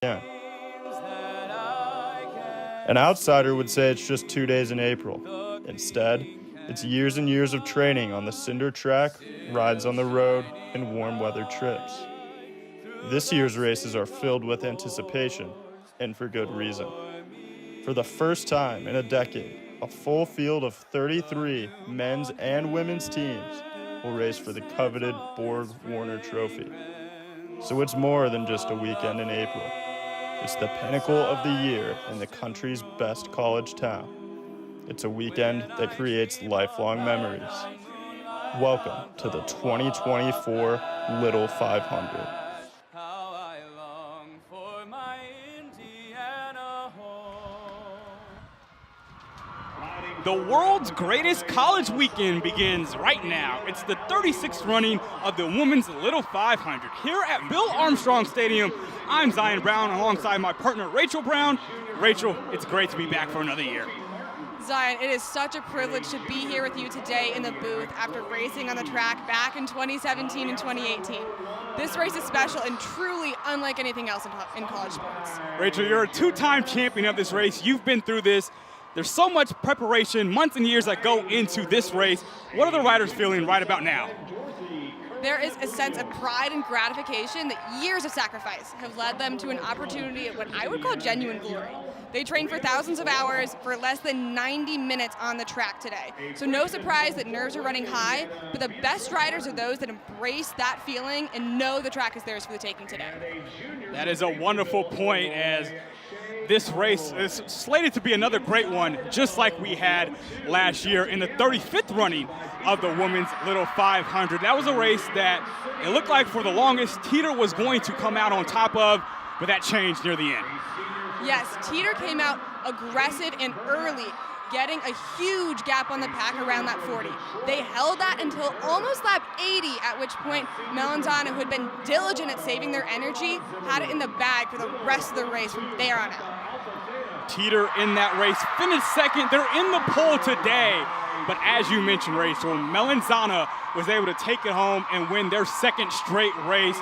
Yeah. An outsider would say it's just 2 days in April. Instead, it's years and years of training on the cinder track, rides on the road, and warm weather trips. This year's races are filled with anticipation, and for good reason. For the first time in a decade, a full field of 33 men's and women's teams will race for the coveted Borg Warner Trophy. So it's more than just a weekend in April. It's the pinnacle of the year in the country's best college town. It's a weekend that creates lifelong memories. Welcome to the 2024 Little 500. The world's greatest college weekend begins right now. It's the 36th running of the Women's Little 500. Here at Bill Armstrong Stadium, I'm Zion Brown alongside my partner Rachel Brown. Rachel, it's great to be back for another year. Zion, it is such a privilege to be here with you today in the booth after racing on the track back in 2017 and 2018. This race is special and truly unlike anything else in college sports. Rachel, you're a two-time champion of this race. You've been through this. There's so much preparation, months and years that go into this race. What are the riders feeling right about now? There is a sense of pride and gratification that years of sacrifice have led them to an opportunity at what I would call genuine glory. They trained for thousands of hours for less than 90 minutes on the track today. So no surprise that nerves are running high, but the best riders are those that embrace that feeling and know the track is theirs for the taking today. That is a wonderful point, as this race is slated to be another great one, just like we had last year in the 35th running of the Women's Little 500. That was a race that it looked like for the longest Theta was going to come out on top of, but that changed near the end. Yes, Theta came out aggressive and early, getting a huge gap on the pack around that 40. They held that until almost lap 80, at which point Melanzana, who had been diligent at saving their energy, had it in the bag for the rest of the race from there on out. Theta in that race finished second. They're in the pole today. But as you mentioned, Rachel, Melanzana was able to take it home and win their second straight race,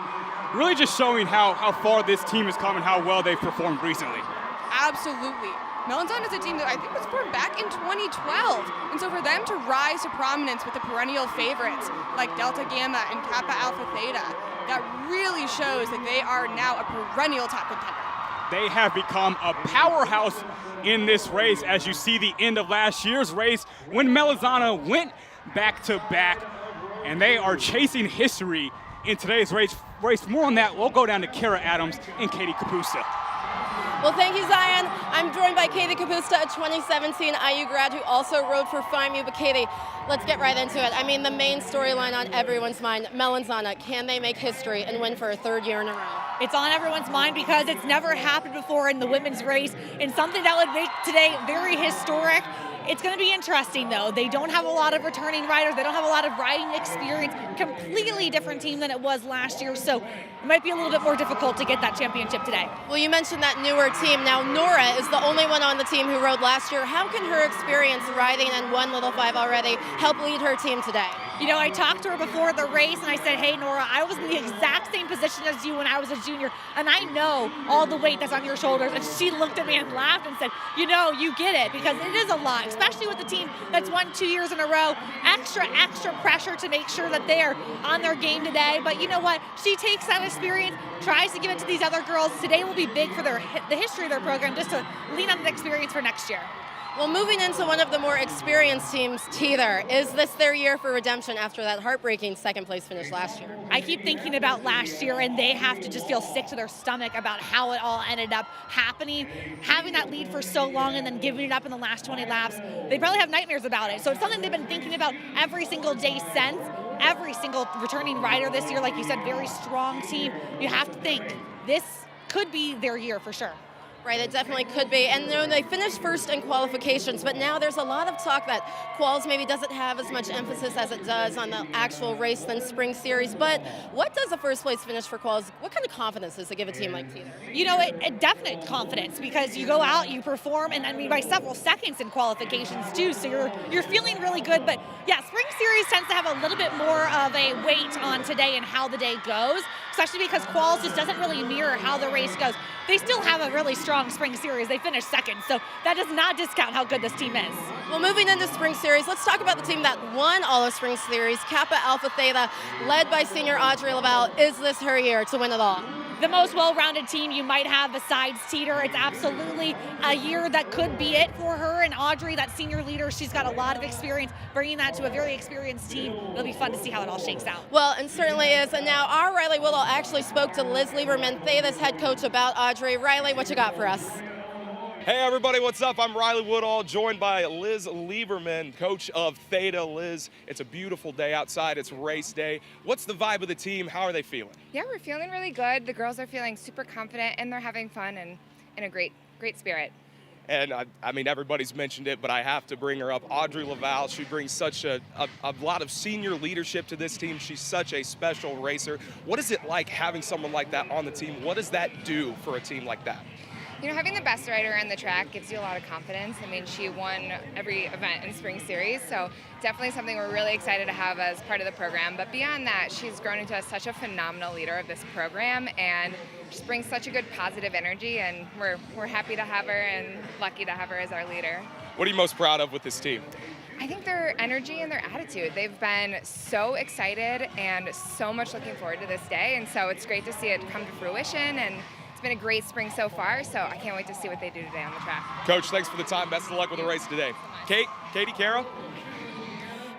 really just showing how far this team has come and how well they've performed recently. Absolutely. Melanzana is a team that I think was formed back in 2012. And so for them to rise to prominence with the perennial favorites like Delta Gamma and Kappa Alpha Theta, that really shows that they are now a perennial top contender. They have become a powerhouse in this race, as you see the end of last year's race when Melanzana went back-to-back, and they are chasing history in today's race. More on that, we'll go down to Kara Adams and Katie Kapusta. Well, thank you, Zion. I'm joined by Katie Kapusta, a 2017 IU grad who also rode for FIMU. But Katie, let's get right into it. I mean, the main storyline on everyone's mind, Melanzana, can they make history and win for a third year in a row? It's on everyone's mind because it's never happened before in the women's race, and something that would make today very historic. It's going to be interesting, though. They don't have a lot of returning riders. They don't have a lot of riding experience. Completely different team than it was last year, so it might be a little bit more difficult to get that championship today. Well, you mentioned that newer team. Now, Nora is the only one on the team who rode last year. How can her experience riding in one Little 5 already help lead her team today? You know, I talked to her before the race, and I said, hey, Nora, I was in the exact same position as you when I was a junior, and I know all the weight that's on your shoulders. And she looked at me and laughed and said, you know, you get it, because it is a lot, especially with the team that's won 2 years in a row. Extra pressure to make sure that they're on their game today. But you know what? She takes that experience, tries to give it to these other girls. Today will be big for the history of their program, just to lean on the experience for next year. Well, moving into one of the more experienced teams, Theta, is this their year for redemption after that heartbreaking second place finish last year? I keep thinking about last year, and they have to just feel sick to their stomach about how it all ended up happening. Having that lead for so long and then giving it up in the last 20 laps, they probably have nightmares about it. So it's something they've been thinking about every single day since. Every single returning rider this year, like you said, very strong team. You have to think this could be their year for sure. Right, it definitely could be. And you know, they finished first in qualifications, but now there's a lot of talk that quals maybe doesn't have as much emphasis as it does on the actual race than spring series. But what does a first place finish for quals? What kind of confidence does it give a team like Theta? You know, it definite confidence, because you go out, you perform, and I mean by several seconds in qualifications too. So you're feeling really good. But Yeah, spring series tends to have a little bit more of a weight on today and how the day goes, especially because quals just doesn't really mirror how the race goes. They still have a really strong spring series. They finished second, so that does not discount how good this team is. Well, moving into spring series, let's talk about the team that won all of spring series, Kappa Alpha Theta, led by senior Audrey Laval. Is this her year to win it all? The most well-rounded team you might have besides Teeter. It's absolutely a year that could be it for her. And Audrey, that senior leader, she's got a lot of experience, bringing that to a very experienced team. It'll be fun to see how it all shakes out. Well, and certainly is. And now our Riley Woodall actually spoke to Liz Lieberman, Theta's head coach, about Audrey. Riley, what you got for us? Hey everybody, what's up? I'm Riley Woodall, joined by Liz Lieberman, coach of Theta. Liz, it's a beautiful day outside. It's race day. What's the vibe of the team? How are they feeling? Yeah, we're feeling really good. The girls are feeling super confident, and they're having fun and in a great spirit. And I mean, everybody's mentioned it, but I have to bring her up. Audrey Laval, she brings such a lot of senior leadership to this team. She's such a special racer. What is it like having someone like that on the team? What does that do for a team like that? You know, having the best rider on the track gives you a lot of confidence. I mean, she won every event in spring series, so definitely something we're really excited to have as part of the program. But beyond that, she's grown into such a phenomenal leader of this program and just brings such a good positive energy, and we're happy to have her and lucky to have her as our leader. What are you most proud of with this team? I think their energy and their attitude. They've been so excited and so much looking forward to this day, and so it's great to see it come to fruition. And it's been a great spring so far, so I can't wait to see what they do today on the track. Coach, thanks for the time. Best of luck with the race today. Katie, Kara?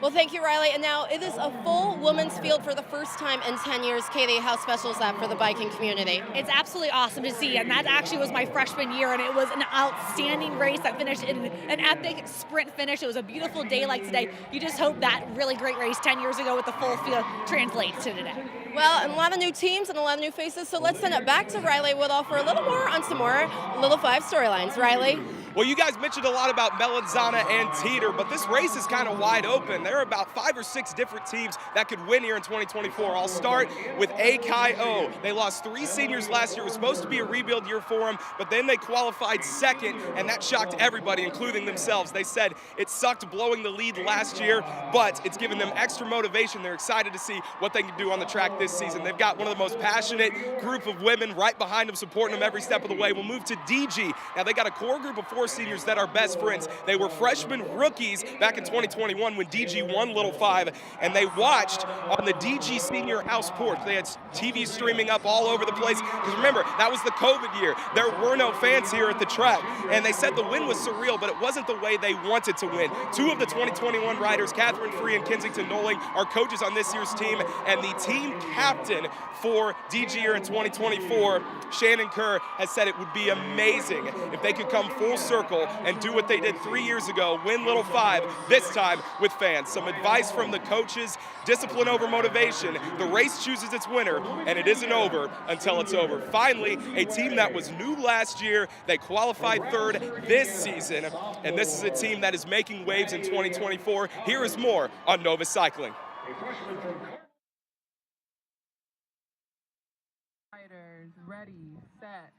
Well, thank you, Riley. And now it is a full women's field for the first time in 10 years. Katie, how special is that for the biking community? It's absolutely awesome to see, and that actually was my freshman year, and it was an outstanding race that finished in an epic sprint finish. It was a beautiful day like today. You just hope that really great race 10 years ago with the full field translates to today. Well, and a lot of new teams and a lot of new faces, so let's send it back to Riley Woodall for a little more on some more Little Five storylines. Riley? Well, you guys mentioned a lot about Melanzana and Teeter, but this race is kind of wide open. There are about 5 or 6 different teams that could win here in 2024. I'll start with AKO. They lost 3 seniors last year. It was supposed to be a rebuild year for them, but then they qualified second, and that shocked everybody, including themselves. They said it sucked blowing the lead last year, but it's given them extra motivation. They're excited to see what they can do on the track this season. They've got one of the most passionate group of women right behind them, supporting them every step of the way. We'll move to DG. Now, they got a core group of 4 seniors that are best friends. They were freshman rookies back in 2021 when DG won Little Five, and they watched on the DG senior house porch. They had TV streaming up all over the place, because remember, that was the COVID year. There were no fans here at the track, and they said the win was surreal, but it wasn't the way they wanted to win. 2 of the 2021 riders, Catherine Free and Kensington Noling, are coaches on this year's team, and the team captain for DG here in 2024, Shannon Kerr, has said it would be amazing if they could come full circle and do what they did 3 years ago, win Little Five, this time with fans. Some advice from the coaches: discipline over motivation. The race chooses its winner, and it isn't over until it's over. Finally, a team that was new last year, they qualified 3rd this season, and this is a team that is making waves in 2024. Here is more on Nova Cycling. Ready, set.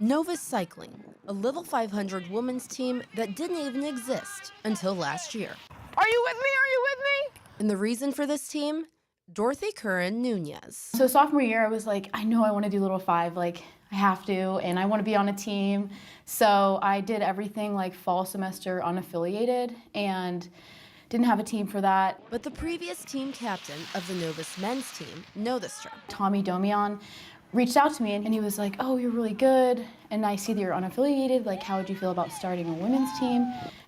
Nova Cycling, a Little 500 women's team that didn't even exist until last year. Are you with me? Are you with me? And the reason for this team? Dorothy Curran Nunez. So sophomore year, I was like, I know I want to do Little Five, like I have to, and I want to be on a team. So I did everything like fall semester unaffiliated and didn't have a team for that. But the previous team captain of the Novus men's team noticed her. Tommy Domian reached out to me and he was like, oh, you're really good, and I see that you're unaffiliated, like how would you feel about starting a women's team?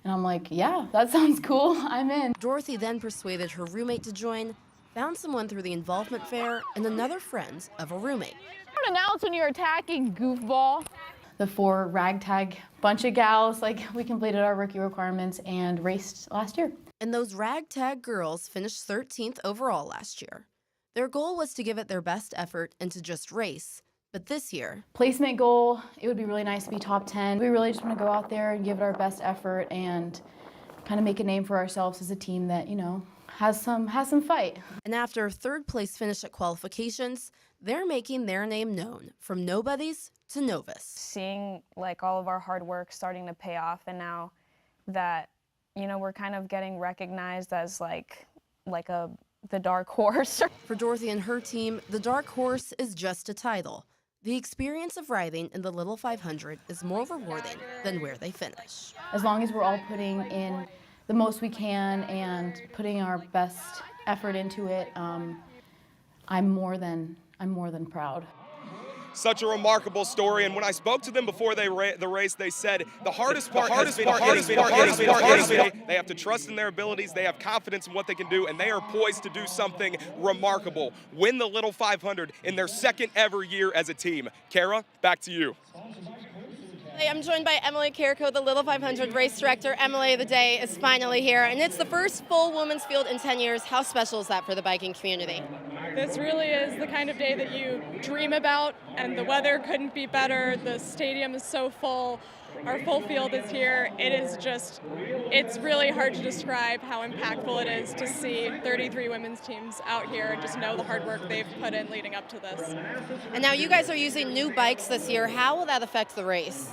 And I'm like, yeah, that sounds cool, I'm in. Dorothy then persuaded her roommate to join, found someone through the involvement fair, and another friend of a roommate. Don't announce when you're attacking, goofball. The 4 ragtag bunch of gals, like we completed our rookie requirements and raced last year. And those ragtag girls finished 13th overall last year. Their goal was to give it their best effort and to just race. But this year, placement goal, it would be really nice to be top 10. We really just want to go out there and give it our best effort and kind of make a name for ourselves as a team that, you know, has some fight. And after a 3rd place finish at qualifications, they're making their name known from nobodies to Novus. Seeing like all of our hard work starting to pay off, and now that, you know, we're kind of getting recognized as like the dark horse. For Dorothy and her team, the dark horse is just a title. The experience of riding in the Little 500 is more rewarding than where they finish. As long as we're all putting in the most we can and putting our best effort into it, I'm more than proud. Such a remarkable story, and when I spoke to them before the race, they said the hardest part is they have to trust in their abilities, they have confidence in what they can do, and they are poised to do something remarkable. Win the Little 500 in their second ever year as a team. Kara, back to you. I'm joined by Emily Carrico, the Little 500 race director. Emily, the day is finally here, and it's the first full women's field in 10 years. How special is that for the biking community? This really is the kind of day that you dream about, and the weather couldn't be better. The stadium is so full. Our full field is here. It's really hard to describe how impactful it is to see 33 women's teams out here and just know the hard work they've put in leading up to this. And now you guys are using new bikes this year. How will that affect the race?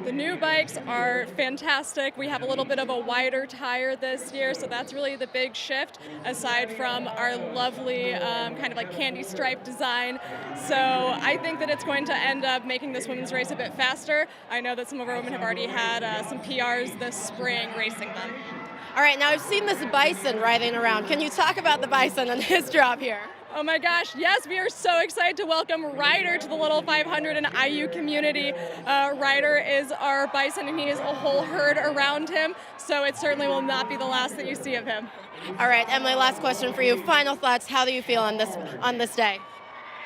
The new bikes are fantastic. We have a little bit of a wider tire this year, so that's really the big shift, aside from our lovely kind of like candy stripe design. So I think that it's going to end up making this women's race a bit faster. I know that some of our women have already had some PRs this spring racing them. All right, now I've seen this bison riding around. Can you talk about the bison and his drop here? Oh my gosh, yes, we are so excited to welcome Ryder to the Little 500 and IU community. Ryder is our bison, and he has a whole herd around him, so it certainly will not be the last that you see of him. All right, Emily, last question for you. Final thoughts, how do you feel on this day?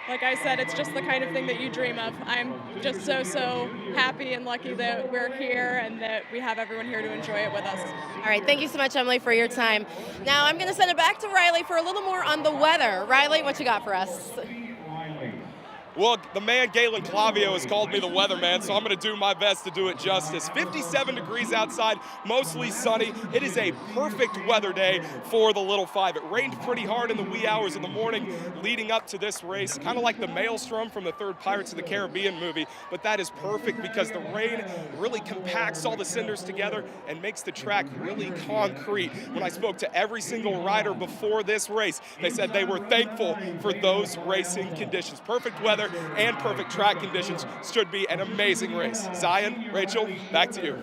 Like I said, it's just the kind of thing that you dream of. I'm just so happy and lucky that we're here and that we have everyone here to enjoy it with us. All right, thank you so much, Emily, for your time. Now I'm going to send it back to Riley for a little more on the weather. Riley, what you got for us? Well, the man Galen Clavio has called me the weatherman, so I'm going to do my best to do it justice. 57 degrees outside, mostly sunny. It is a perfect weather day for the Little 5. It rained pretty hard in the wee hours of the morning leading up to this race, kind of like the maelstrom from the third Pirates of the Caribbean movie, but that is perfect because the rain really compacts all the cinders together and makes the track really concrete. When I spoke to every single rider before this race, they said they were thankful for those racing conditions. Perfect weather and perfect track conditions should be an amazing race. Zion, Rachel, back to you.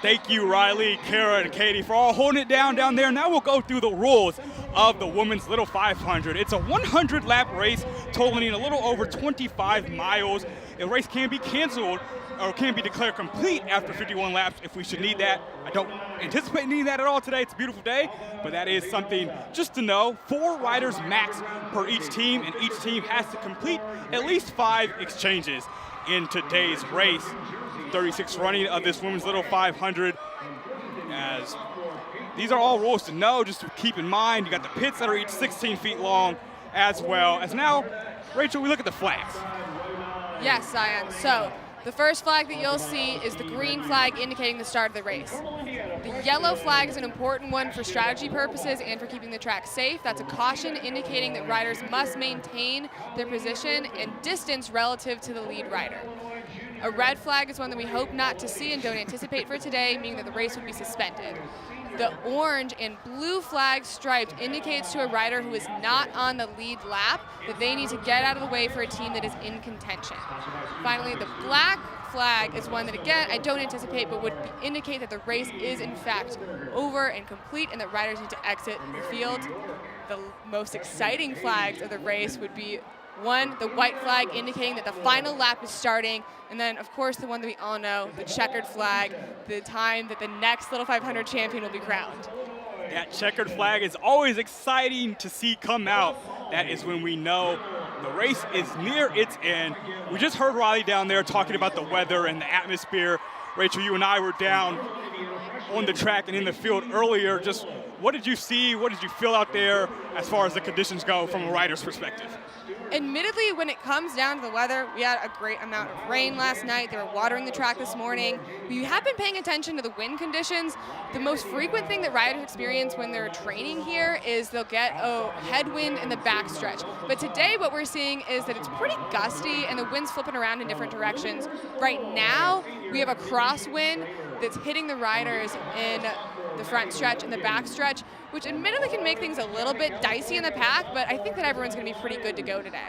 Thank you, Riley, Kara, and Katie, for all holding it down there. Now we'll go through the rules of the women's Little 500. It's a 100-lap race totaling a little over 25 miles. The race can be canceled or can be declared complete after 51 laps if we should need that. I don't anticipate needing that at all today. It's a beautiful day, but that is something just to know. 4 riders max per each team, and each team has to complete at least 5 exchanges in today's race. 36th running of this women's Little 500. As these are all rules to know, just to keep in mind. You got the pits that are each 16 feet long, as well as now, Rachel, we look at the flags. Yes, Zion. So the first flag that you'll see is the green flag indicating the start of the race. The yellow flag is an important one for strategy purposes and for keeping the track safe. That's a caution indicating that riders must maintain their position and distance relative to the lead rider. A red flag is one that we hope not to see and don't anticipate for today, meaning that the race would be suspended. The orange and blue flag striped indicates to a rider who is not on the lead lap that they need to get out of the way for a team that is in contention. Finally, the black flag is one that, again, I don't anticipate, but would indicate that the race is in fact over and complete and that riders need to exit the field. The most exciting flags of the race would be one, the white flag indicating that the final lap is starting, and then, of course, the one that we all know, the checkered flag, the time that the next Little 500 champion will be crowned. That checkered flag is always exciting to see come out. That is when we know the race is near its end. We just heard Riley down there talking about the weather and the atmosphere. Rachel, you and I were down on the track and in the field earlier. Just what did you see? What did you feel out there as far as the conditions go from a rider's perspective? Admittedly, when it comes down to the weather, we had a great amount of rain last night. They were watering the track this morning. We have been paying attention to the wind conditions. The most frequent thing that riders experience when they're training here is they'll get a headwind in the backstretch. But today what we're seeing is that it's pretty gusty and the wind's flipping around in different directions. Right now, we have a crosswind that's hitting the riders in the front stretch and the back stretch, which admittedly can make things a little bit dicey in the pack, but I think that everyone's going to be pretty good to go today.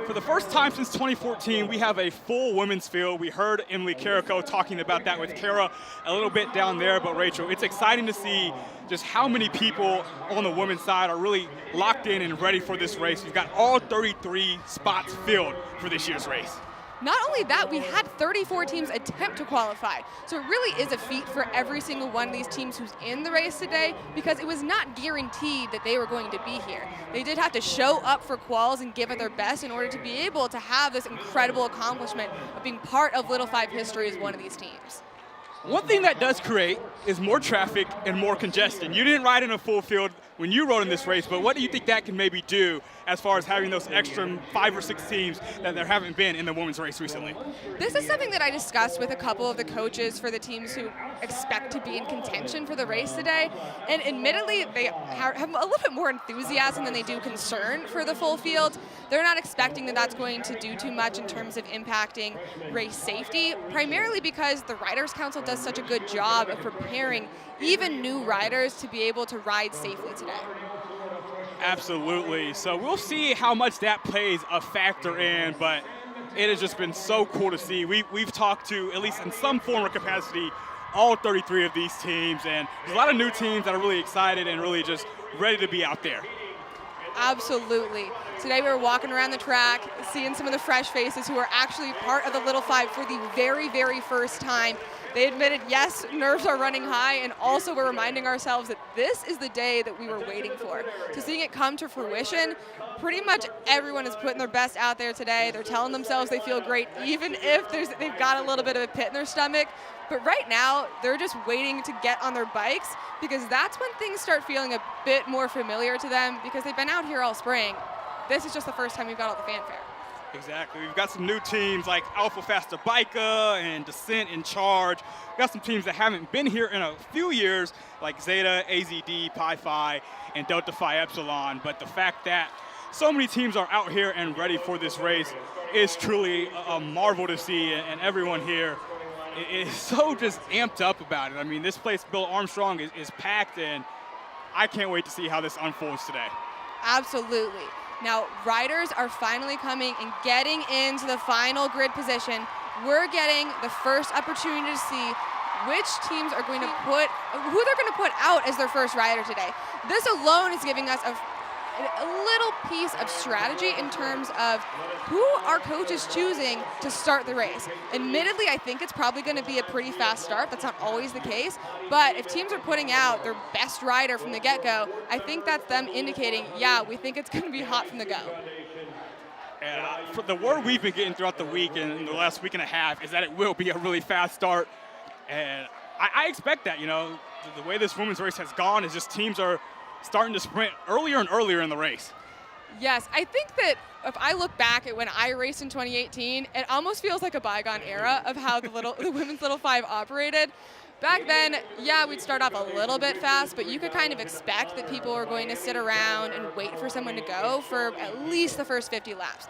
For the first time since 2014, we have a full women's field. We heard Emily Carrico talking about that with Kara a little bit down there, but Rachel, it's exciting to see just how many people on the women's side are really locked in and ready for this race. We've got all 33 spots filled for this year's race. Not only that, we had 34 teams attempt to qualify. So it really is a feat for every single one of these teams who's in the race today, because it was not guaranteed that they were going to be here. They did have to show up for quals and give it their best in order to be able to have this incredible accomplishment of being part of Little Five history as one of these teams. One thing that does create is more traffic and more congestion. You didn't ride in a full field when you rode in this race, but what do you think that can maybe do as far as having those extra 5 or 6 teams that there haven't been in the women's race recently? This is something that I discussed with a couple of the coaches for the teams who expect to be in contention for the race today, and admittedly they have a little bit more enthusiasm than they do concern for the full field. They're not expecting that that's going to do too much in terms of impacting race safety, primarily because the Riders Council does such a good job of preparing even new riders to be able to ride safely today. Absolutely. So we'll see how much that plays a factor in, but it has just been so cool to see. We've talked to, at least in some form or capacity, all 33 of these teams, and there's a lot of new teams that are really excited and really just ready to be out there. Absolutely. Today we were walking around the track, seeing some of the fresh faces who are actually part of the Little Five for the very, very first time. They admitted, yes, nerves are running high, and also we're reminding ourselves that this is the day that we were waiting for. So seeing it come to fruition, pretty much everyone is putting their best out there today. They're telling themselves they feel great, even if they've got a little bit of a pit in their stomach. But right now, they're just waiting to get on their bikes, because that's when things start feeling a bit more familiar to them, because they've been out here all spring. This is just the first time we've got all the fanfare. Exactly. We've got some new teams like Alpha Faster Biker and Descent in Charge. We've got some teams that haven't been here in a few years, like Theta, AZD, Pi Phi, and Delta Phi Epsilon. But the fact that so many teams are out here and ready for this race is truly a marvel to see, and everyone here is so just amped up about it. I mean, this place, Bill Armstrong, is packed, and I can't wait to see how this unfolds today. Absolutely. Now, riders are finally coming and getting into the final grid position. We're getting the first opportunity to see which teams are going to who they're going to put out as their first rider today. This alone is giving us a little piece of strategy in terms of who our coach is choosing to start the race. Admittedly, I think it's probably going to be a pretty fast start. That's not always the case. But if teams are putting out their best rider from the get-go, I think that's them indicating, yeah, we think it's going to be hot from the go. And for the word we've been getting throughout the week and the last week and a half is that it will be a really fast start. And I expect that, the way this women's race has gone is just teams are starting to sprint earlier and earlier in the race. Yes, I think that if I look back at when I raced in 2018, it almost feels like a bygone era of how the women's Little Five operated. Back then, yeah, we'd start off a little bit fast, but you could kind of expect that people were going to sit around and wait for someone to go for at least the first 50 laps.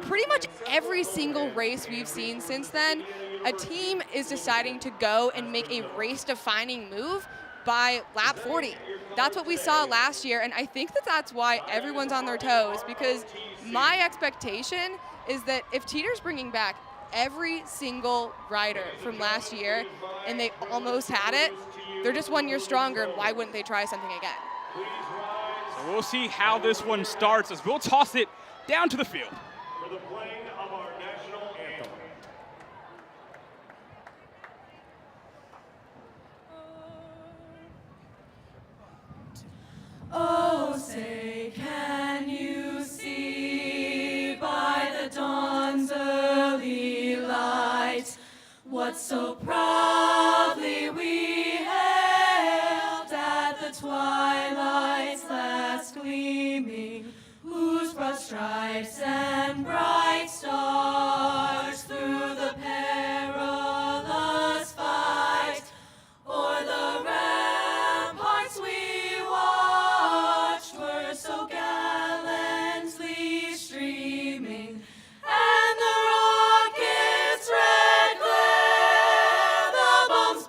Pretty much every single race we've seen since then, a team is deciding to go and make a race-defining move by lap 40. That's what we saw last year, and I think that that's why everyone's on their toes, because my expectation is that if Teeter's bringing back every single rider from last year and they almost had it, they're just 1 year stronger, and why wouldn't they try something again? So we'll see how this one starts as we'll toss it down to the field. For the playing of our national anthem. Oh, say, can you see by the dawn's early light what so proudly we hailed at the twilight's last gleaming, whose broad stripes and bright stars through the perilous fight o'er the ramparts we watched were so gallantly streaming, and the rocket's red glare, the bombs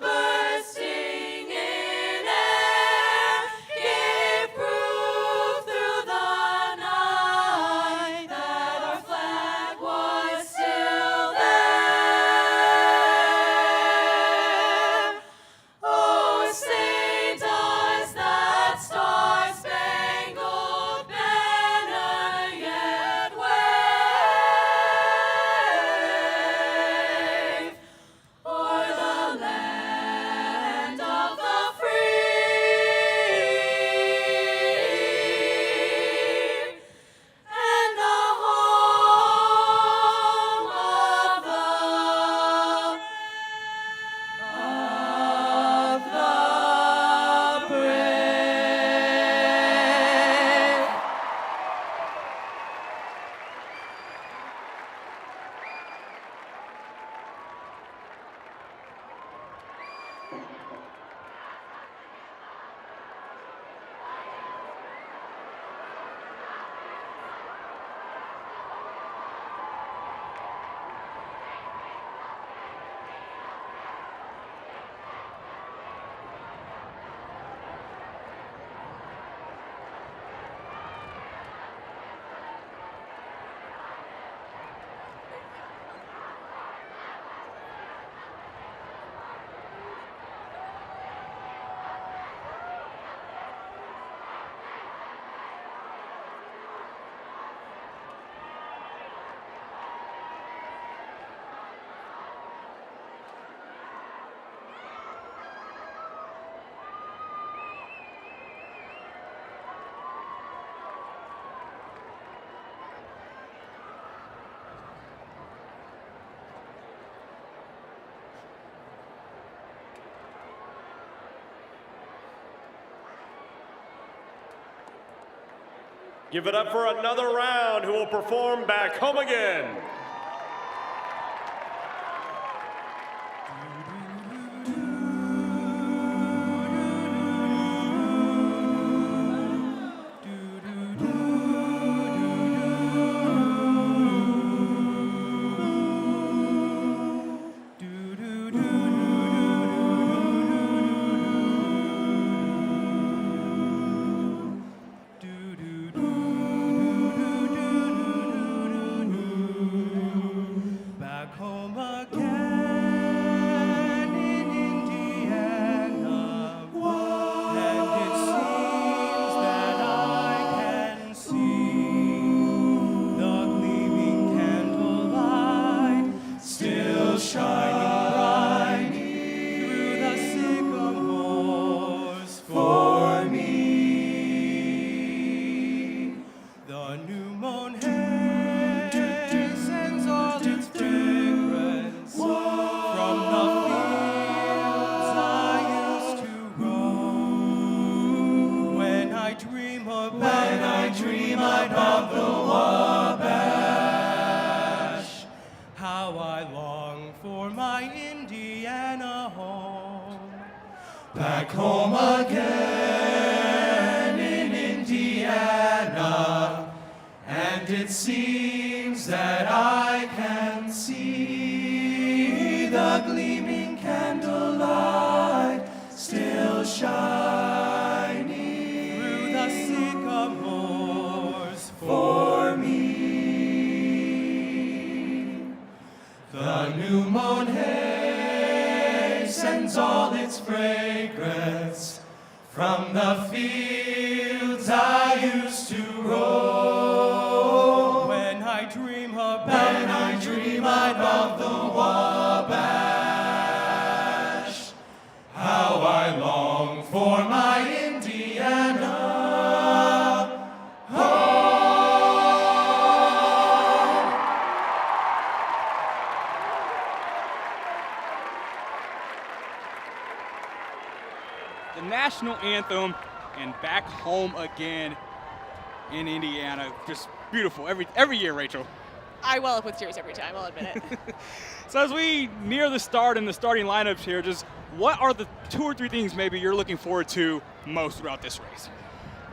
Give it up for another round who will perform Back Home Again. Back home again in Indiana, and it seems that I can see the gleaming candlelight still shining through the sycamores for me. The new moon hay sends all its fragrance from the fields I used to roam. When I dream about the Wabash, how I long for my Indiana home. The national anthem and Back Home Again in Indiana. Just beautiful every year, Rachel. I well up with tears every time, I'll admit it. So as we near the start and the starting lineups here, just what are the 2 or 3 things maybe you're looking forward to most throughout this race?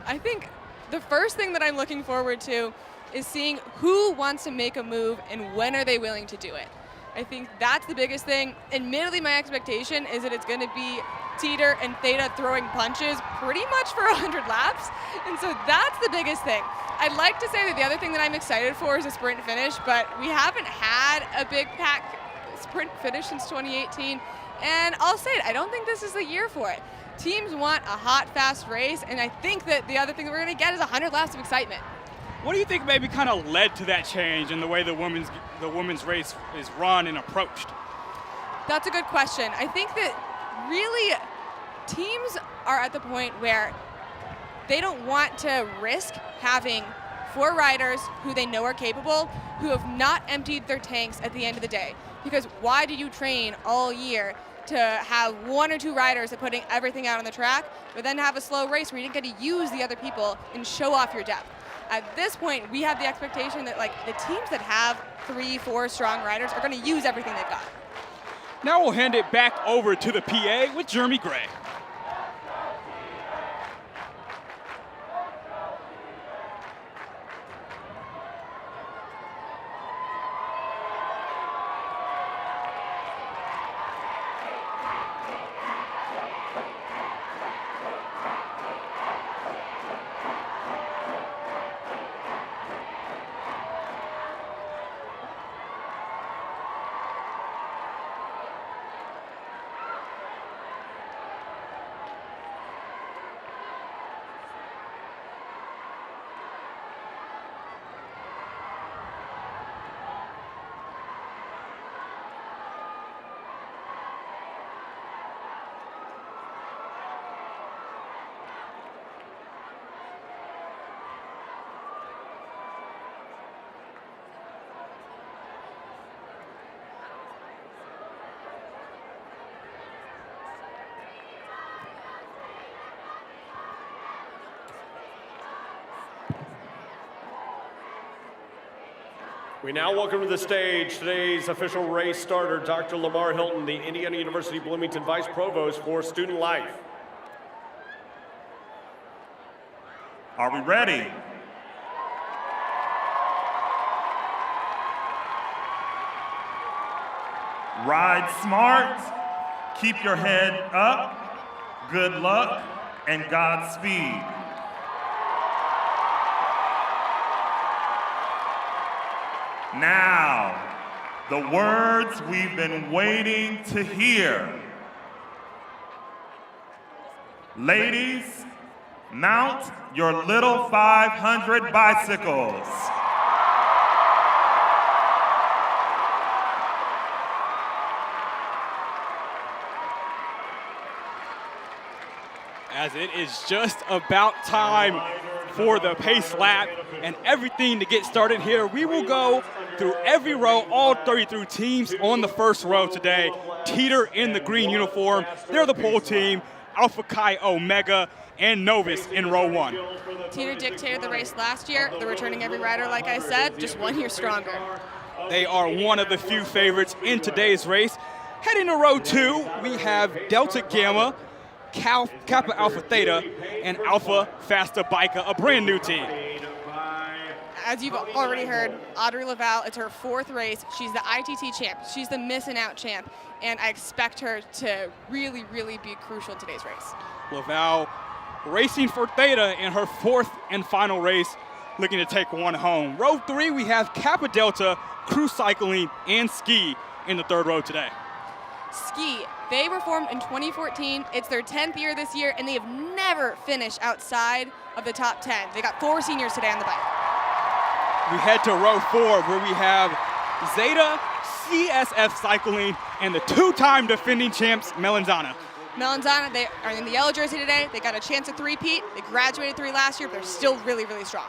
I think the first thing that I'm looking forward to is seeing who wants to make a move and when are they willing to do it. I think that's the biggest thing. Admittedly, my expectation is that it's going to be Theta and Theta throwing punches pretty much for 100 laps, and so that's the biggest thing. I'd like to say that the other thing that I'm excited for is a sprint finish, but we haven't had a big pack sprint finish since 2018, and I'll say it, I don't think this is the year for it. Teams want a hot, fast race, and I think that the other thing that we're going to get is 100 laps of excitement. What do you think maybe kind of led to that change in the way the women's race is run and approached? That's a good question. I think that really teams are at the point where they don't want to risk having 4 riders who they know are capable, who have not emptied their tanks at the end of the day. Because why do you train all year to have 1 or 2 riders that are putting everything out on the track, but then have a slow race where you didn't get to use the other people and show off your depth? At this point, we have the expectation that like the teams that have 3, 4 strong riders are going to use everything they've got. Now we'll hand it back over to the PA with Jeremy Gray. We now welcome to the stage today's official race starter, Dr. Lamar Hilton, the Indiana University Bloomington Vice Provost for Student Life. Are we ready? Ride smart, keep your head up, good luck, and Godspeed. Now, the words we've been waiting to hear. Ladies, mount your little 500 bicycles. As it is just about time for the pace lap and everything to get started here. We will go through every row, all 33 teams on the first row today. Teeter in the green uniform. They're the pole team. Alpha Chi Omega and Novus in row 1. Teeter dictated the race last year. They're returning every rider, like I said, just 1 year stronger. They are one of the few favorites in today's race. Heading to row 2, we have Delta Gamma, Kappa Alpha Theta, and Alpha Fasta Bica, a brand new team. As you've already heard, Audrey Laval, it's her 4th race. She's the ITT champ. She's the missing out champ. And I expect her to really, really be crucial in today's race. Laval racing for Theta in her 4th and final race, looking to take one home. Row 3, we have Kappa Delta, Crew Cycling, and Ski in the 3rd row today. Ski, they were formed in 2014. It's their 10th year this year, and they have never finished outside of the top 10. They got 4 seniors today on the bike. We head to row 4, where we have Theta, CSF Cycling, and the 2-time defending champs, Melanzana. Melanzana, they are in the yellow jersey today. They got a chance to three-peat. They graduated 3 last year, but they're still really, really strong.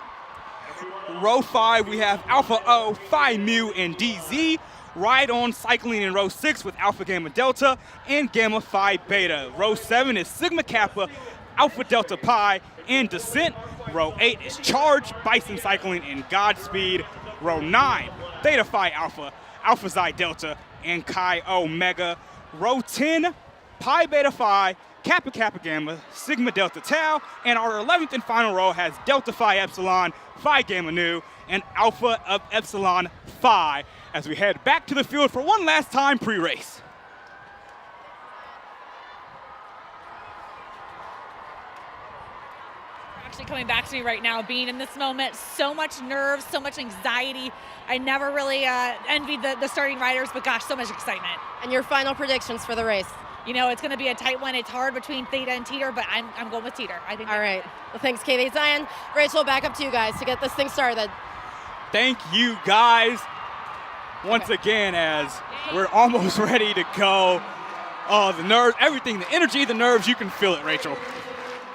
Row 5, we have Alpha O, Phi Mu, and DZ. Ride on cycling in row 6 with Alpha Gamma Delta and Gamma Phi Beta. Row 7 is Sigma Kappa, Alpha Delta Pi, and Descent. Row 8 is Charge, Bison Cycling, and Godspeed. Row 9, Theta Phi Alpha, Alpha Xi Delta, and Chi Omega. Row 10, Pi Beta Phi, Kappa Kappa Gamma, Sigma Delta Tau, and our 11th and final row has Delta Phi Epsilon, Phi Gamma Nu, and Alpha of Epsilon Phi, as we head back to the field for one last time pre-race. Actually coming back to me right now, being in this moment, so much nerves, so much anxiety. I never really envied the starting riders, but gosh, so much excitement. And your final predictions for the race? You know, it's going to be a tight one. It's hard between Theta and Teeter, but I'm going with Teeter. I think. All right. Well, thanks, Katie. Zion, Rachel, back up to you guys to get this thing started. Thank you, guys. Once again, as we're almost ready to go. Oh, the nerves, everything, the energy, the nerves, you can feel it, Rachel.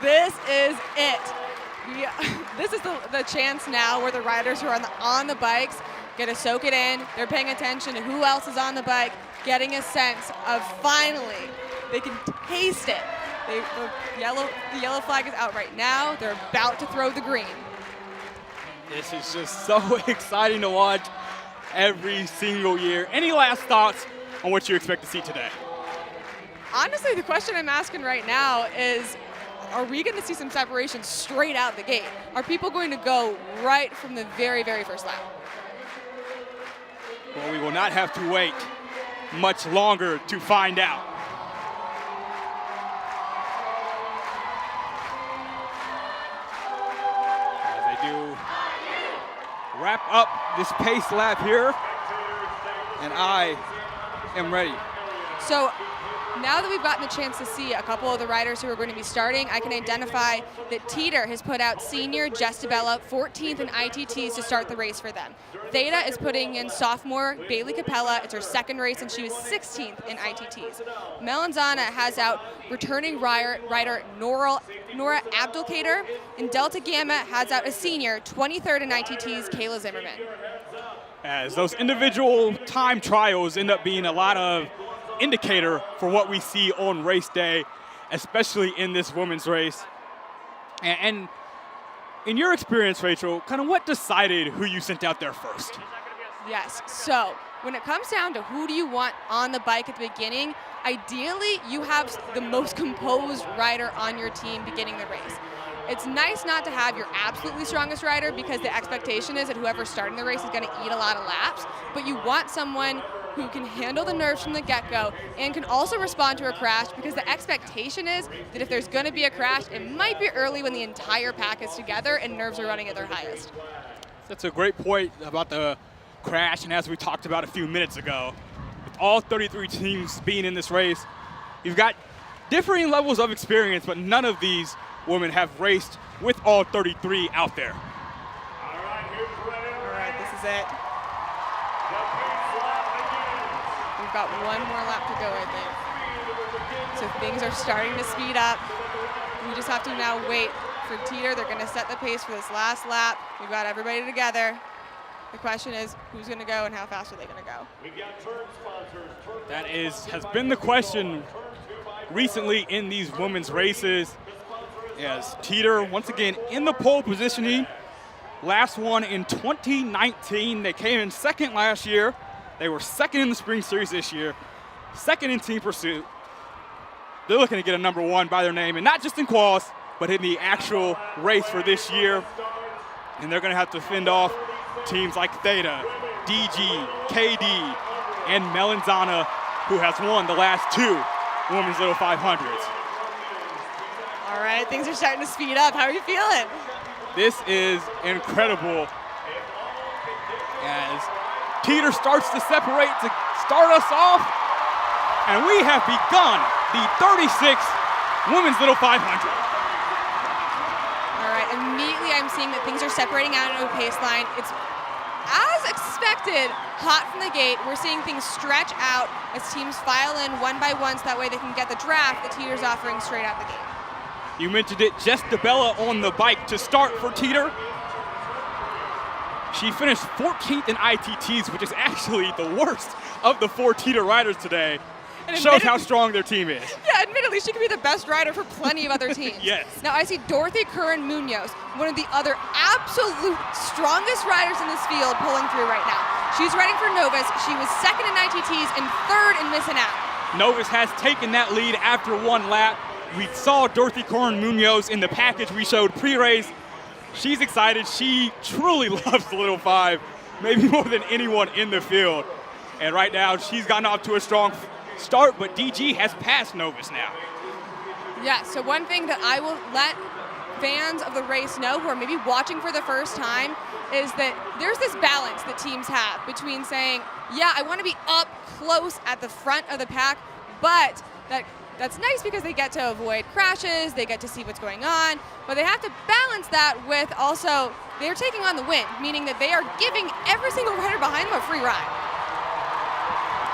This is it. This is the chance now where the riders who are on the bikes get to soak it in. They're paying attention to who else is on the bike, getting a sense of finally they can taste it. The yellow flag is out right now. They're about to throw the green. This is just so exciting to watch every single year. Any last thoughts on what you expect to see today? Honestly, the question I'm asking right now is, are we going to see some separation straight out the gate? Are people going to go right from the very, very first lap? Well, we will not have to wait much longer to find out. As they do wrap up this pace lap here, and I am ready. So now that we've gotten the chance to see a couple of the riders who are going to be starting, I can identify that Teeter has put out senior Jess DeBella 14th in ITTs to start the race for them. Theta is putting in sophomore Bailey Capella. It's her 2nd race, and she was 16th in ITTs. Melanzana has out returning rider Nora Abdulkader, and Delta Gamma has out a senior 23rd in ITTs, Kayla Zimmerman. As those individual time trials end up being a lot of indicator for what we see on race day, especially in this women's race. And in your experience, Rachel, kind of what decided who you sent out there first? Yes, so when it comes down to who do you want on the bike at the beginning, ideally you have the most composed rider on your team beginning the race. It's nice not to have your absolutely strongest rider because the expectation is that whoever's starting the race is going to eat a lot of laps, but you want someone who can handle the nerves from the get-go and can also respond to a crash, because the expectation is that if there's going to be a crash, it might be early when the entire pack is together and nerves are running at their highest. That's a great point about the crash, and as we talked about a few minutes ago, with all 33 teams being in this race, you've got differing levels of experience, but none of these women have raced with all 33 out there. All right, this is it. We've got one more lap to go, I think. So things are starting to speed up. We just have to now wait for Theta. They're going to set the pace for this last lap. We've got everybody together. The question is, who's going to go and how fast are they going to go? That has been the question recently in these women's races. As Theta, once again, in the pole positioning. Last one in 2019. They came in second last year. They were second in the Spring Series this year, second in team pursuit. They're looking to get a number one by their name, and not just in quals, but in the actual race for this year. And they're going to have to fend off teams like Theta, DG, KD, and Melanzana, who has won the last two Women's Little 500s. All right, things are starting to speed up. How are you feeling? This is incredible as Theta starts to separate to start us off, and we have begun the 36th Women's Little 500. All right, immediately I'm seeing that things are separating out into a pace line. It's, as expected, hot from the gate. We're seeing things stretch out as teams file in one by one so that way they can get the draft that Theta's offering straight out the gate. You mentioned it, Jess DeBella on the bike to start for Theta. She finished 14th in ITTs, which is actually the worst of the four Theta riders today. And shows how strong their team is. Yeah, admittedly, she could be the best rider for plenty of other teams. Yes. Now I see Dorothy Curran-Munoz, one of the other absolute strongest riders in this field, pulling through right now. She's riding for Novus. She was second in ITTs and third in missing out. Novus has taken that lead after one lap. We saw Dorothy Curran-Munoz in the package we showed pre-race. She's excited. She truly loves the Little Five, maybe more than anyone in the field. And right now, she's gotten off to a strong start, but DG has passed Novus now. Yeah, so one thing that I will let fans of the race know who are maybe watching for the first time is that there's this balance that teams have between saying, yeah, I want to be up close at the front of the pack, but that's nice because they get to avoid crashes, they get to see what's going on, but they have to balance that with also they're taking on the win, meaning that they are giving every single rider behind them a free ride.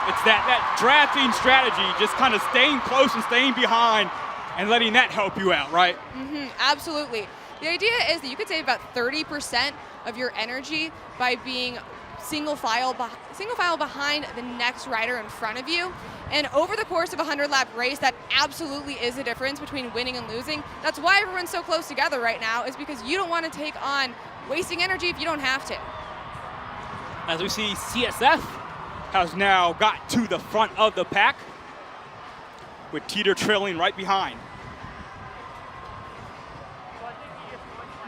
It's that drafting strategy, just kind of staying close and staying behind and letting that help you out, right? Absolutely. The idea is that you could save about 30% of your energy by being single file behind the next rider in front of you. And over the course of a 100-lap race, that absolutely is the difference between winning and losing. That's why everyone's so close together right now, is because you don't want to take on wasting energy if you don't have to. As we see, CSF has now got to the front of the pack, with Theta trailing right behind.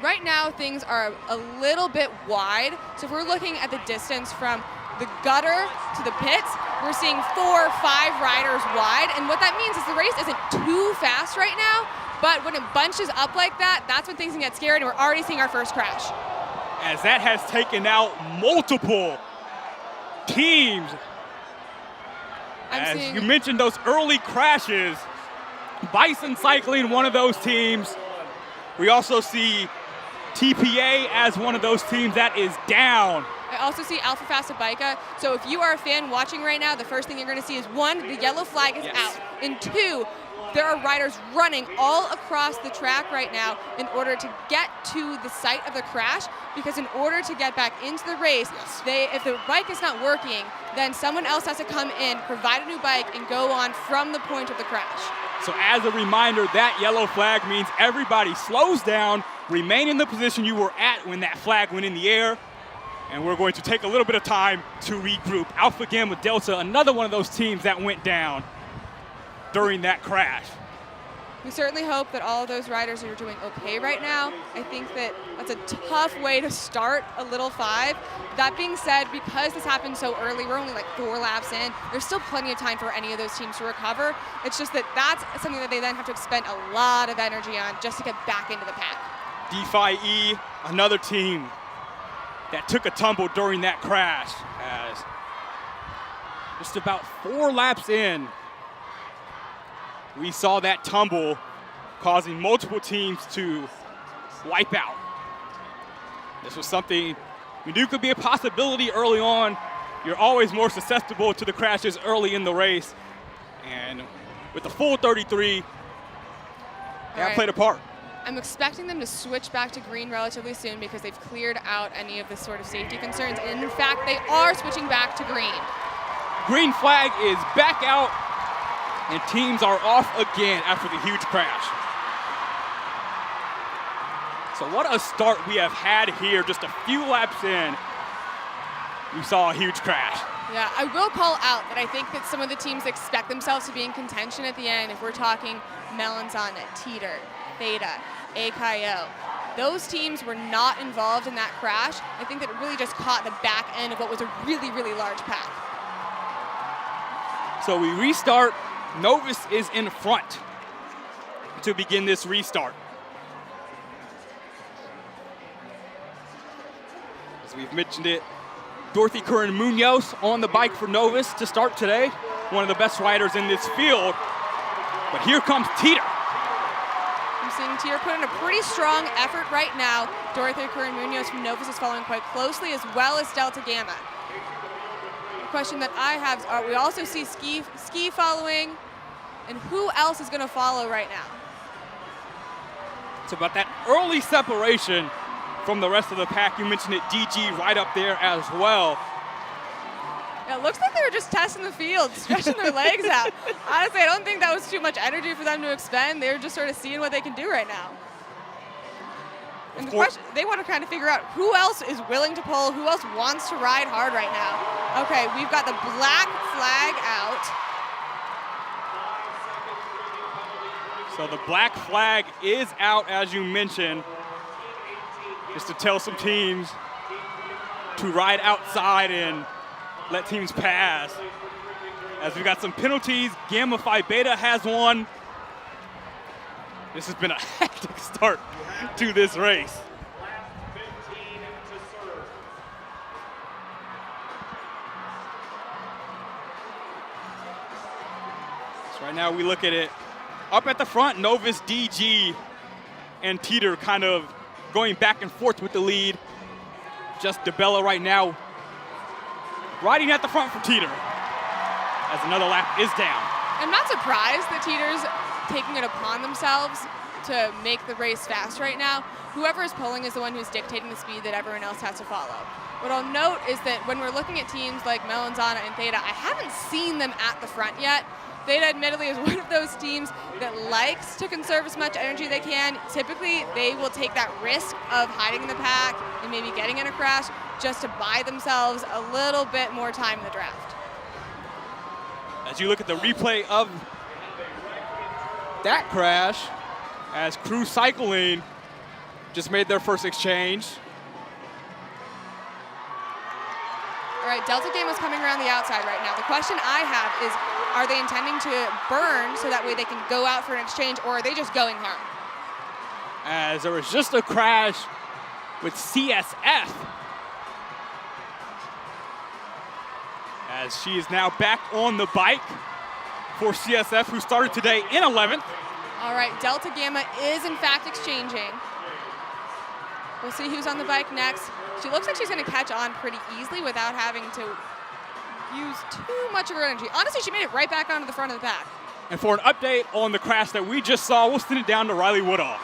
Right now, things are a little bit wide. So if we're looking at the distance from the gutter to the pits, we're seeing 4 or 5 riders wide. And what that means is the race isn't too fast right now, but when it bunches up like that, that's when things can get scary, and we're already seeing our first crash. As that has taken out multiple teams. As you mentioned those early crashes, Bison Cycling, one of those teams. We also see TPA as one of those teams that is down. I also see Alpha Fasta Bika. So if you are a fan watching right now, the first thing you're going to see is 1, the yellow flag is out, and 2, there are riders running all across the track right now in order to get to the site of the crash, because in order to get back into the race, if the bike is not working, then someone else has to come in, provide a new bike, and go on from the point of the crash. So as a reminder, that yellow flag means everybody slows down, remain in the position you were at when that flag went in the air, And we're going to take a little bit of time to regroup. Alpha Gamma Delta, another one of those teams that went down during that crash. We certainly hope that all of those riders are doing okay right now. I think that that's a tough way to start a Little 5. That being said, because this happened so early, we're only like 4 laps in, there's still plenty of time for any of those teams to recover. It's just that that's something that they then have to expend a lot of energy on just to get back into the pack. Defy E, another team that took a tumble during that crash, as just about 4 laps in, we saw that tumble causing multiple teams to wipe out. This was something we knew could be a possibility early on. You're always more susceptible to the crashes early in the race. And with the full 33, that played a part. I'm expecting them to switch back to green relatively soon because they've cleared out any of the sort of safety concerns. And in fact, they are switching back to green. Green flag is back out, and teams are off again after the huge crash. So what a start we have had here. Just a few laps in, we saw a huge crash. Yeah, I will call out that I think that some of the teams expect themselves to be in contention at the end. If we're talking Melanzana, Teeter, Theta, AKO, those teams were not involved in that crash. I think that it really just caught the back end of what was a really, really large pack. So we restart. Novus is in front to begin this restart. As we've mentioned it, Dorothy Curran Munoz on the bike for Novus to start today. One of the best riders in this field. But here comes Teeter. I'm seeing Teeter put in a pretty strong effort right now. Dorothy Curran Munoz from Novus is following quite closely, as well as Delta Gamma. The question that I have is, we also see Ski following, and who else is going to follow right now? It's about that early separation from the rest of the pack. You mentioned it, DG right up there as well. Yeah, it looks like they were just testing the field, stretching their legs out. Honestly, I don't think that was too much energy for them to expend. They were just sort of seeing what they can do right now. And the question, they want to kind of figure out who else is willing to pull, who else wants to ride hard right now. Okay, we've got the black flag out. So the black flag is out, as you mentioned, just to tell some teams to ride outside and let teams pass. As we've got some penalties, Gamma Phi Beta has one. This has been a hectic start to this race. So right now we look at it. Up at the front, Novus, DG, and Teeter kind of going back and forth with the lead. Just DeBella right now riding at the front for Teeter as another lap is down. I'm not surprised that Teeter's taking it upon themselves to make the race fast right now. Whoever is pulling is the one who's dictating the speed that everyone else has to follow. What I'll note is that when we're looking at teams like Melanzana and Theta, I haven't seen them at the front yet. Theta admittedly is one of those teams that likes to conserve as much energy they can. Typically, they will take that risk of hiding in the pack and maybe getting in a crash just to buy themselves a little bit more time in the draft. As you look at the replay of that crash, as Crew Cycling just made their first exchange. All right, Delta Game is coming around the outside right now. The question I have is, are they intending to burn so that way they can go out for an exchange, or are they just going hard? As there was just a crash with CSF. As she is now back on the bike for CSF, who started today in 11th. All right, Delta Gamma is in fact exchanging. We'll see who's on the bike next. She looks like she's going to catch on pretty easily without having to use too much of her energy. Honestly, she made it right back onto the front of the pack. And for an update on the crash that we just saw, we'll send it down to Riley Woodall.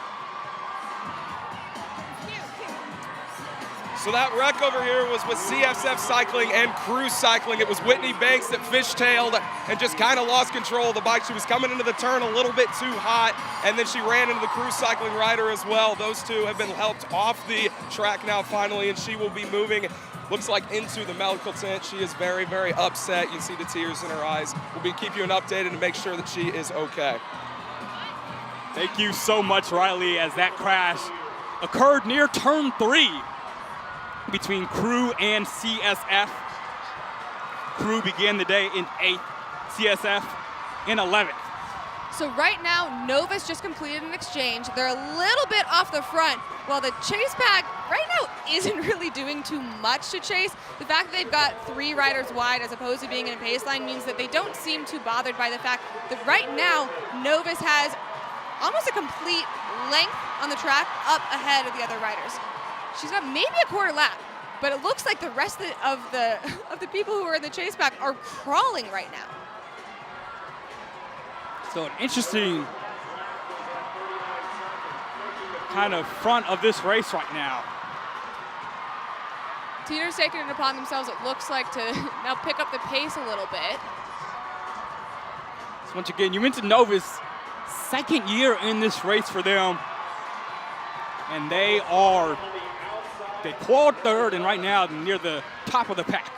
So that wreck over here was with CSF Cycling and Crew Cycling. It was Whitney Banks that fishtailed and just kind of lost control of the bike. She was coming into the turn a little bit too hot, and then she ran into the Crew Cycling rider as well. Those two have been helped off the track now finally, and she will be moving looks like into the medical tent. She is very, very upset. You can see the tears in her eyes. We'll be keep you updated and make sure that she is okay. Thank you so much, Riley, as that crash occurred near turn 3 between Crew and CSF. Crew began the day in 8th, CSF in 11th. So right now, Novus just completed an exchange. They're a little bit off the front, while the chase pack right now isn't really doing too much to chase. The fact that they've got 3 riders wide as opposed to being in a pace line means that they don't seem too bothered by the fact that right now, Novus has almost a complete length on the track up ahead of the other riders. She's got maybe a quarter lap, but it looks like the rest of the people who are in the chase pack are crawling right now. So an interesting kind of front of this race right now. Teeter's taking it upon themselves, it looks like, to now pick up the pace a little bit. So once again, you mentioned Novus, second year in this race for them. And they qualified 3rd and right now near the top of the pack.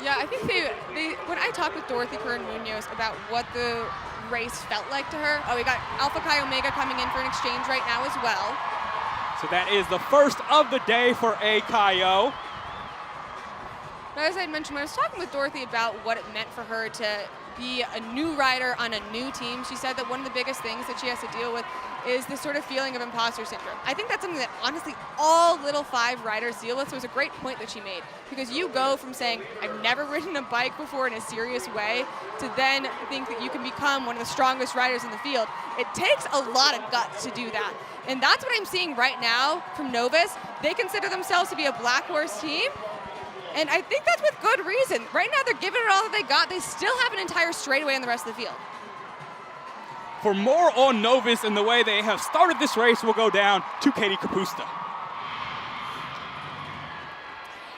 Yeah, I think they when I talked with Dorothy Curran-Munoz about what the race felt like to her, we got Alpha Chi Omega coming in for an exchange right now as well. So that is the first of the day for AKO. But as I mentioned, when I was talking with Dorothy about what it meant for her to be a new rider on a new team, she said that one of the biggest things that she has to deal with is this sort of feeling of imposter syndrome. I think that's something that honestly all Little 5 riders deal with, so it was a great point that she made, because you go from saying, I've never ridden a bike before in a serious way, to then think that you can become one of the strongest riders in the field. It takes a lot of guts to do that. And that's what I'm seeing right now from Novus. They consider themselves to be a Black Horse team, and I think that's with good reason. Right now they're giving it all that they got. They still have an entire straightaway on the rest of the field. For more on Novus and the way they have started this race, we'll go down to Katie Kapusta.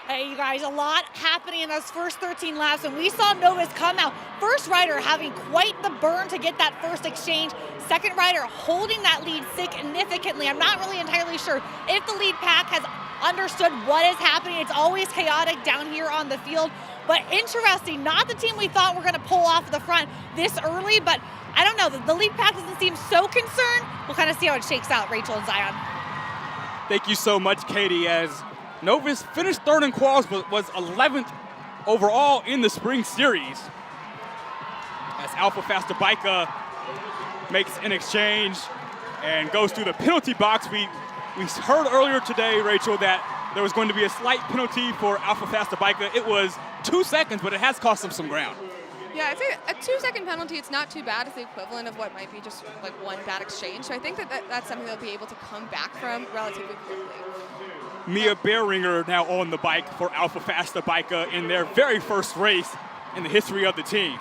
Hey, you guys, a lot happening in those first 13 laps, and we saw Novus come out. First rider having quite the burn to get that first exchange. Second rider holding that lead significantly. I'm not really entirely sure if the lead pack has understood what is happening. It's always chaotic down here on the field, but interesting. Not the team we thought were going to pull off the front this early, but I don't know. The lead pack doesn't seem so concerned. We'll kind of see how it shakes out, Rachel and Zion. Thank you so much, Katie, as Novus finished 3rd in quals, but was 11th overall in the spring series. As Alpha Fasta Bica makes an exchange and goes through the penalty box. We heard earlier today, Rachel, that there was going to be a slight penalty for Alpha Fasta Bica. It was 2 seconds, but it has cost them some ground. Yeah, I'd say a 2-second penalty, it's not too bad. It's the equivalent of what might be just like one bad exchange. So I think that's something they'll be able to come back from relatively quickly. Mia Bearinger now on the bike for Alpha Fasta Bica in their very first race in the history of the team.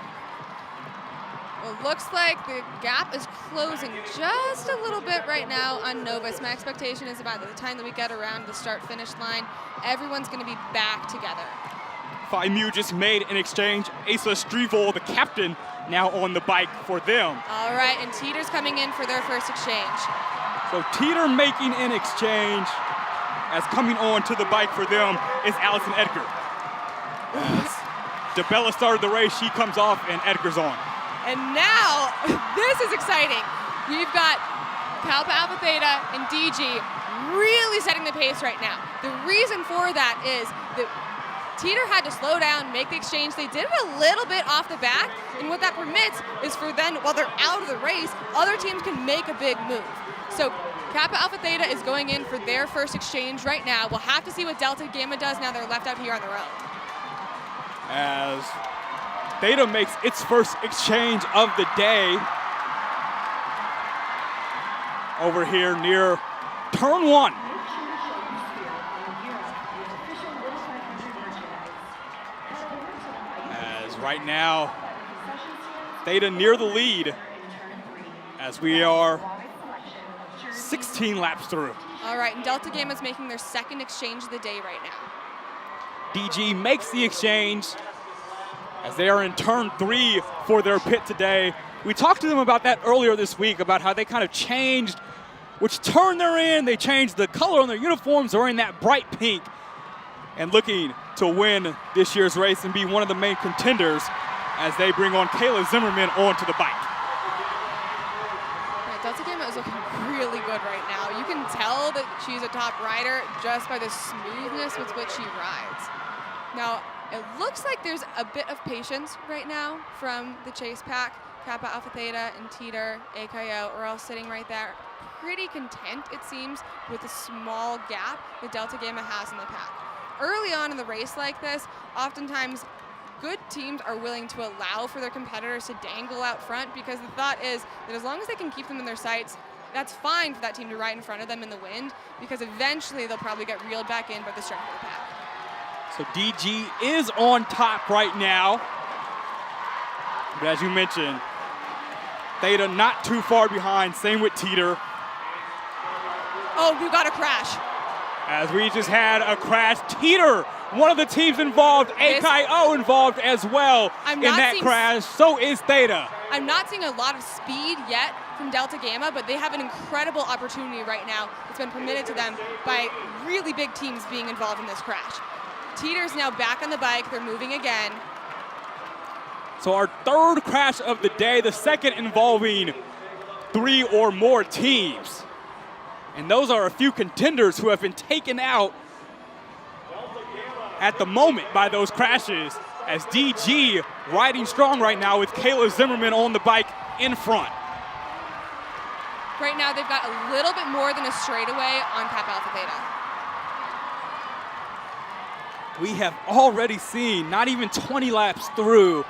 Well, it looks like the gap is closing just a little bit right now on Novus. My expectation is about the time that we get around the start-finish line, everyone's going to be back together. Phi Mu just made an exchange. Asa Strievol, the captain, now on the bike for them. All right, and Teeter's coming in for their first exchange. So Teeter making an exchange, as coming on to the bike for them is Allison Edgar. DeBella started the race, she comes off, and Edgar's on. And now, this is exciting. We've got Kappa Alpha Theta and DG really setting the pace right now. The reason for that is that Teeter had to slow down, make the exchange. They did it a little bit off the back, and what that permits is for then, while they're out of the race, other teams can make a big move. So Kappa Alpha Theta is going in for their first exchange right now. We'll have to see what Delta Gamma does now they're left out here on their own. As Theta makes its first exchange of the day over here near turn 1. As right now, Theta near the lead as we are 16 laps through. All right, and Delta Gamma's making their second exchange of the day right now. DG makes the exchange as they are in turn 3 for their pit today. We talked to them about that earlier this week, about how they kind of changed which turn they're in. They changed the color on their uniforms. They're in that bright pink. and looking to win this year's race and be one of the main contenders as they bring on Kayla Zimmerman onto the bike. Yeah, Delta Gamma is looking really good right now. You can tell that she's a top rider just by the smoothness with which she rides. Now, it looks like there's a bit of patience right now from the chase pack. Kappa Alpha Theta and Teeter, AKO are all sitting right there. Pretty content, it seems, with the small gap that Delta Gamma has in the pack. Early on in the race like this, oftentimes good teams are willing to allow for their competitors to dangle out front because the thought is that as long as they can keep them in their sights, that's fine for that team to ride in front of them in the wind because eventually they'll probably get reeled back in by the strength of the pack. So DG is on top right now. But as you mentioned, Theta not too far behind, same with Teeter. Oh, we got a crash. As we just had a crash. Teeter, one of the teams involved, AKO involved as well in that crash. So is Theta. I'm not seeing a lot of speed yet from Delta Gamma, but they have an incredible opportunity right now that's been permitted to them by really big teams being involved in this crash. Teeter's now back on the bike. They're moving again. So our third crash of the day, the second involving 3 or more teams. And those are a few contenders who have been taken out at the moment by those crashes, as DG riding strong right now with Kayla Zimmerman on the bike in front. Right now they've got a little bit more than a straightaway on Kappa Alpha Theta. We have already seen, not even 20 laps through,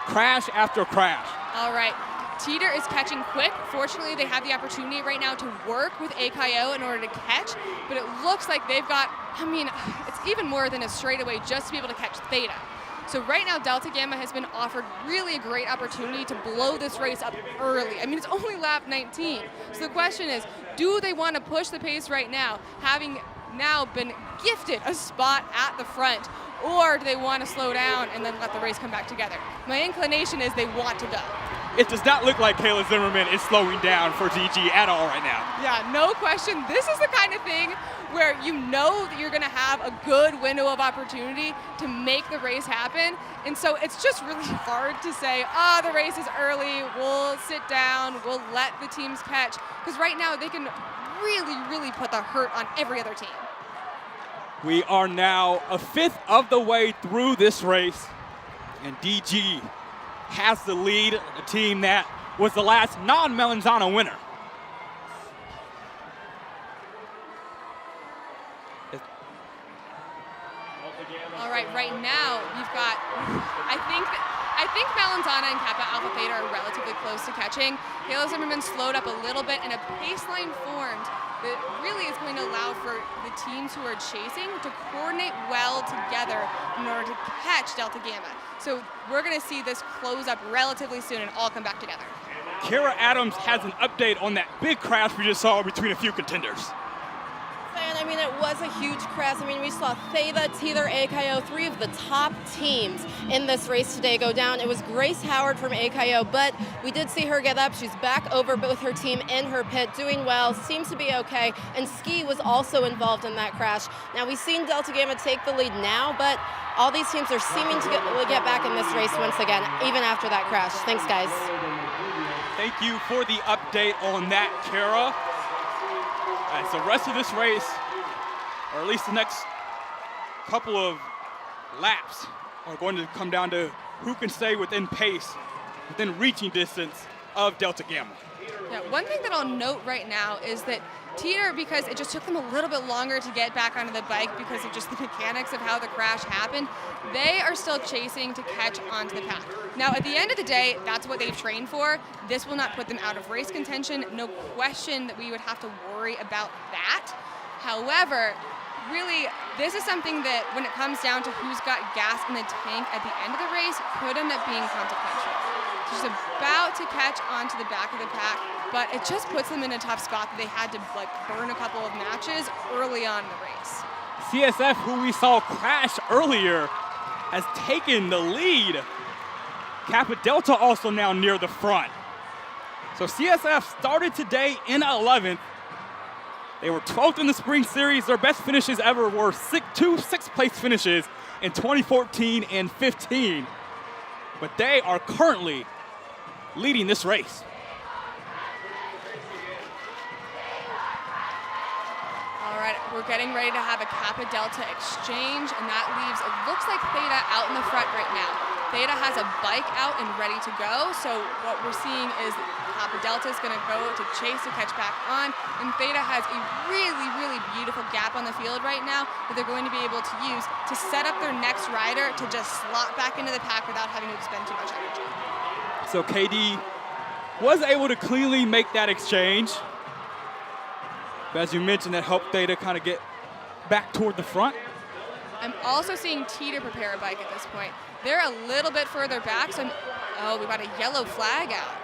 crash after crash. All right, Teeter is catching quick. Fortunately, they have the opportunity right now to work with AKO in order to catch, but it looks like they've got, I mean, it's even more than a straightaway just to be able to catch Theta. So right now, Delta Gamma has been offered really a great opportunity to blow this race up early. I mean, it's only lap 19. So the question is, do they want to push the pace right now, having now been gifted a spot at the front, or do they want to slow down and then let the race come back together? My inclination is they want to go. It does not look like Kayla Zimmerman is slowing down for DG at all right now. Yeah, no question. This is the kind of thing where you know that you're going to have a good window of opportunity to make the race happen. And so it's just really hard to say, the race is early, we'll sit down, we'll let the teams catch. Because right now they can really, really put the hurt on every other team. We are now a fifth of the way through this race, and DG has the lead, a team that was the last non-Melanzana winner. All right, right now we've got, I think Melanzana and Kappa Alpha Theta are relatively close to catching. Kayla Zimmerman slowed up a little bit and a pace line formed that really is going to allow for the teams who are chasing to coordinate well together in order to catch Delta Gamma. So we're going to see this close up relatively soon and all come back together. Kara Adams has an update on that big crash we just saw between a few contenders. And I mean, it was a huge crash. I mean, we saw Theta, Teeter, AKO, 3 of the top teams in this race today go down. It was Grace Howard from AKO, but we did see her get up. She's back over with her team in her pit, doing well, seems to be okay. And Ski was also involved in that crash. Now, we've seen Delta Gamma take the lead now, but all these teams are seeming to get back in this race once again, even after that crash. Thanks, guys. Thank you for the update on that, Kara. As the rest of this race, or at least the next couple of laps, are going to come down to who can stay within pace, within reaching distance of Delta Gamma. Yeah, one thing that I'll note right now is that Teeter, because it just took them a little bit longer to get back onto the bike because of just the mechanics of how the crash happened, they are still chasing to catch onto the pack. Now, at the end of the day, that's what they've trained for. This will not put them out of race contention. No question that we would have to worry about that. However, really, this is something that when it comes down to who's got gas in the tank at the end of the race could end up being consequential. She's about to catch onto the back of the pack, but it just puts them in a tough spot that they had to burn a couple of matches early on in the race. CSF, who we saw crash earlier, has taken the lead. Kappa Delta also now near the front. So CSF started today in 11th, They were 12th in the spring series. Their best finishes ever were two sixth-place finishes in 2014 and 15. But they are currently leading this race. All right, we're getting ready to have a Kappa Delta exchange, and that leaves, it looks like Theta out in the front right now. Theta has a bike out and ready to go, so what we're seeing is Kappa Delta is going to go to chase to catch back on, and Theta has a really, really beautiful gap on the field right now that they're going to be able to use to set up their next rider to just slot back into the pack without having to expend too much energy. So KD was able to cleanly make that exchange. But as you mentioned, that helped Theta kind of get back toward the front. I'm also seeing Theta prepare a bike at this point. They're a little bit further back, so we got a yellow flag out.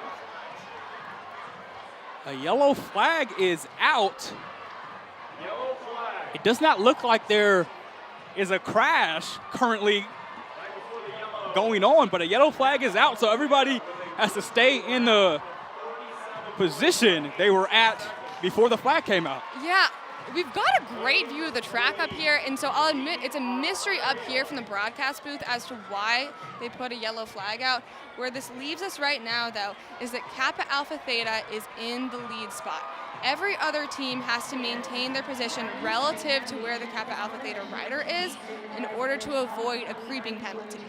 A yellow flag is out. It does not look like there is a crash currently going on, but a yellow flag is out, so everybody has to stay in the position they were at before the flag came out. Yeah, we've got a great view of the track up here, and so I'll admit it's a mystery up here from the broadcast booth as to why they put a yellow flag out. Where this leaves us right now, though, is that Kappa Alpha Theta is in the lead spot. Every other team has to maintain their position relative to where the Kappa Alpha Theta rider is in order to avoid a creeping penalty.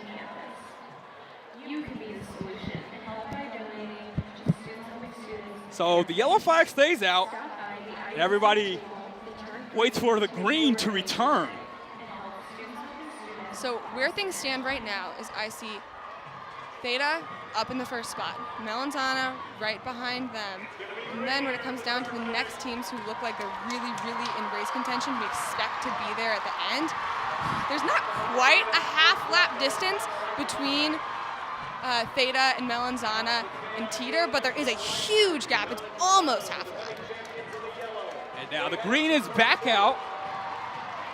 So the yellow flag stays out, and everybody waits for the green to return. So where things stand right now is I see Theta up in the first spot, Melanzana right behind them, and then when it comes down to the next teams who look like they're really, really in race contention, we expect to be there at the end. There's not quite a half-lap distance between Theta and Melanzana and Teeter, but there is a huge gap. It's almost half a lap. And now the green is back out,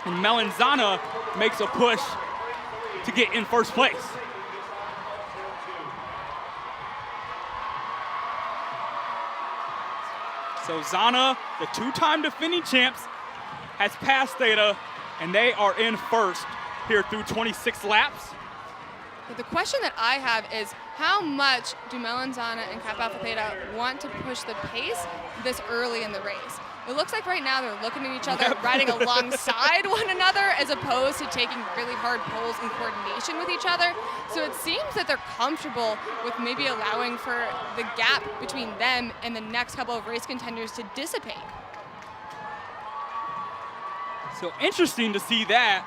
and Melanzana makes a push to get in first place. So Zana, the two-time defending champs, has passed Theta, and they are in first here through 26 laps. But the question that I have is, how much do Melanzana and Kappa Alpha Theta want to push the pace this early in the race? It looks like right now they're looking at each other, riding alongside one another, as opposed to taking really hard pulls in coordination with each other. So it seems that they're comfortable with maybe allowing for the gap between them and the next couple of race contenders to dissipate. So interesting to see that.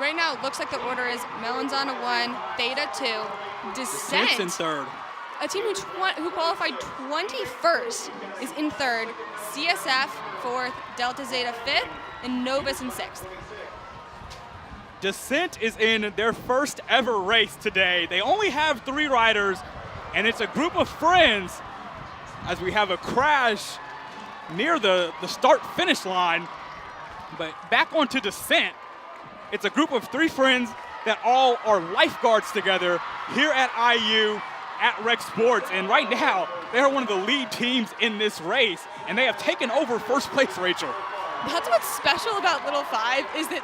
Right now, it looks like the order is Melanzana 1, Theta 2, Descent in third. A team who qualified 21st is in third, CSF fourth, Delta Zeta fifth, and Novus in sixth. Descent is in their first ever race today. They only have 3 riders, and it's a group of friends as we have a crash near the start-finish line. But back onto Descent, it's a group of 3 friends that all are lifeguards together here at IU at Rec Sports, and right now they are one of the lead teams in this race, and they have taken over first place, Rachel. That's what's special about Little 5 is that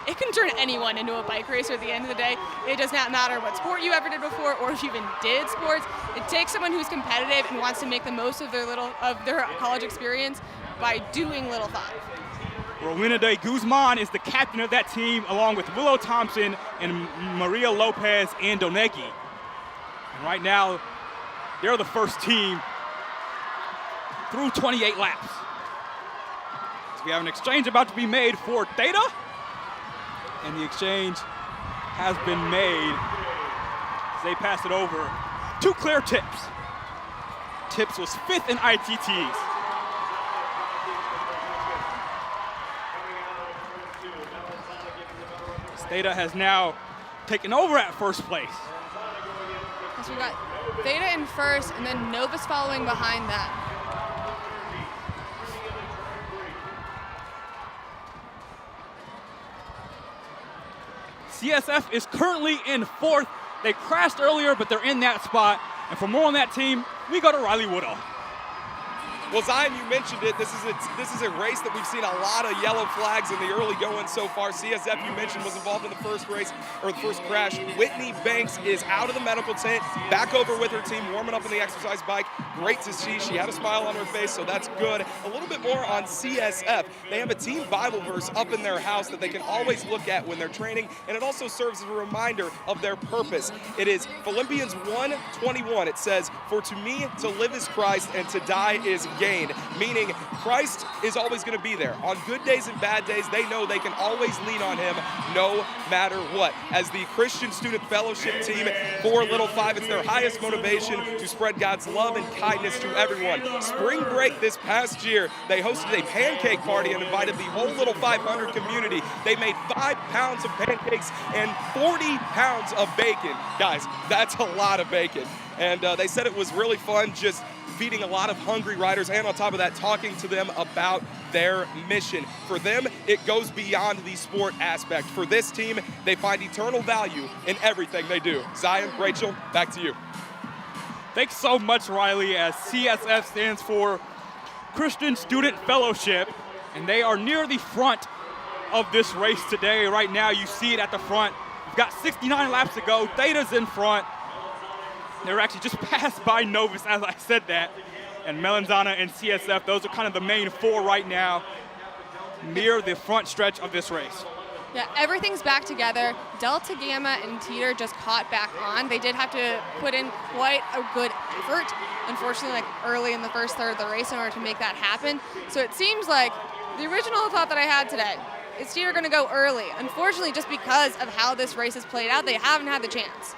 it can turn anyone into a bike racer at the end of the day. It does not matter what sport you ever did before or if you even did sports. It takes someone who's competitive and wants to make the most of their college experience by doing Little 5. Rowena de Guzman is the captain of that team, along with Willow Thompson and Maria Lopez and Donegi. And right now, they're the first team through 28 laps. So we have an exchange about to be made for Theta, and the exchange has been made as they pass it over to Claire Tips. Tips was 5th in ITTs. Theta has now taken over at first place. So we got Theta in first, and then Novus following behind them. CSF is currently in 4th. They crashed earlier, but they're in that spot. And for more on that team, we go to Riley Woodall. Well, Zion, you mentioned it. This is a race that we've seen a lot of yellow flags in the early going so far. CSF, you mentioned, was involved in the first race, or the first crash. Whitney Banks is out of the medical tent, back over with her team, warming up on the exercise bike. Great to see. She had a smile on her face, so that's good. A little bit more on CSF. They have a team Bible verse up in their house that they can always look at when they're training, and it also serves as a reminder of their purpose. It is Philippians 1:21. It says, "For to me to live is Christ, and to die is gain," meaning Christ is always going to be there. On good days and bad days, they know they can always lean on him no matter what. As the Christian Student Fellowship team for Little Five, it's their highest motivation to spread God's love and kindness to everyone. Spring break this past year, they hosted a pancake party and invited the whole Little 500 community. They made 5 pounds of pancakes and 40 pounds of bacon. Guys, that's a lot of bacon. And they said it was really fun just feeding a lot of hungry riders, and on top of that, talking to them about their mission. For them, it goes beyond the sport aspect. For this team, they find eternal value in everything they do. Zion, Rachel, back to you. Thanks so much, Riley, as CSF stands for Christian Student Fellowship, and they are near the front of this race today. Right now, you see it at the front. We've got 69 laps to go. Theta's in front. They're actually just passed by Novus as I said that. And Melanzana and CSF, those are kind of the main 4 right now near the front stretch of this race. Yeah, everything's back together. Delta, Gamma, and Teeter just caught back on. They did have to put in quite a good effort, unfortunately, early in the first third of the race in order to make that happen. So it seems like the original thought that I had today is Teeter going to go early. Unfortunately, just because of how this race has played out, they haven't had the chance.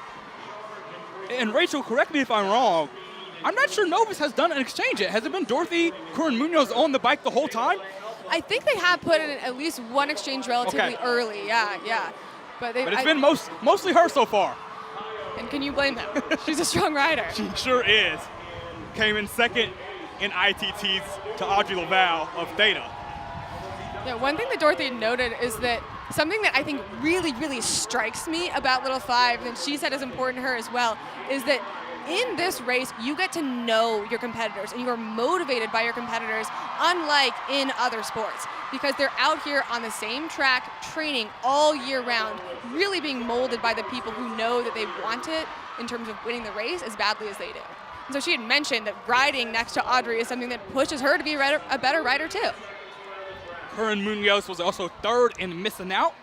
And Rachel, correct me if I'm wrong, I'm not sure Novus has done an exchange yet. Has it been Dorothy Curran-Munoz on the bike the whole time? I think they have put in at least one exchange relatively early, yeah. But it's been mostly her so far. And can you blame them? She's a strong rider. She sure is. Came in second in ITTs to Audrey Laval of Theta. Yeah, one thing that Dorothy noted is that something that I think really, really strikes me about Little Five, and she said is important to her as well, is that in this race, you get to know your competitors and you are motivated by your competitors, unlike in other sports, because they're out here on the same track, training all year round, really being molded by the people who know that they want it in terms of winning the race as badly as they do. And so she had mentioned that riding next to Audrey is something that pushes her to be a better rider too. Curran-Munoz was also third in missing out.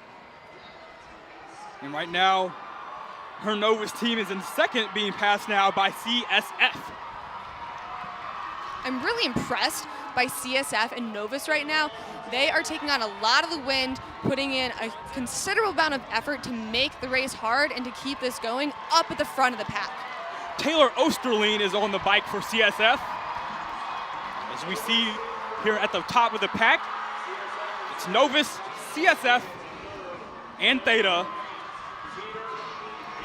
And right now, her Novus team is in second, being passed now by CSF. I'm really impressed by CSF and Novus right now. They are taking on a lot of the wind, putting in a considerable amount of effort to make the race hard and to keep this going up at the front of the pack. Taylor Osterling is on the bike for CSF. As we see here at the top of the pack, it's Novus, CSF, and Theta.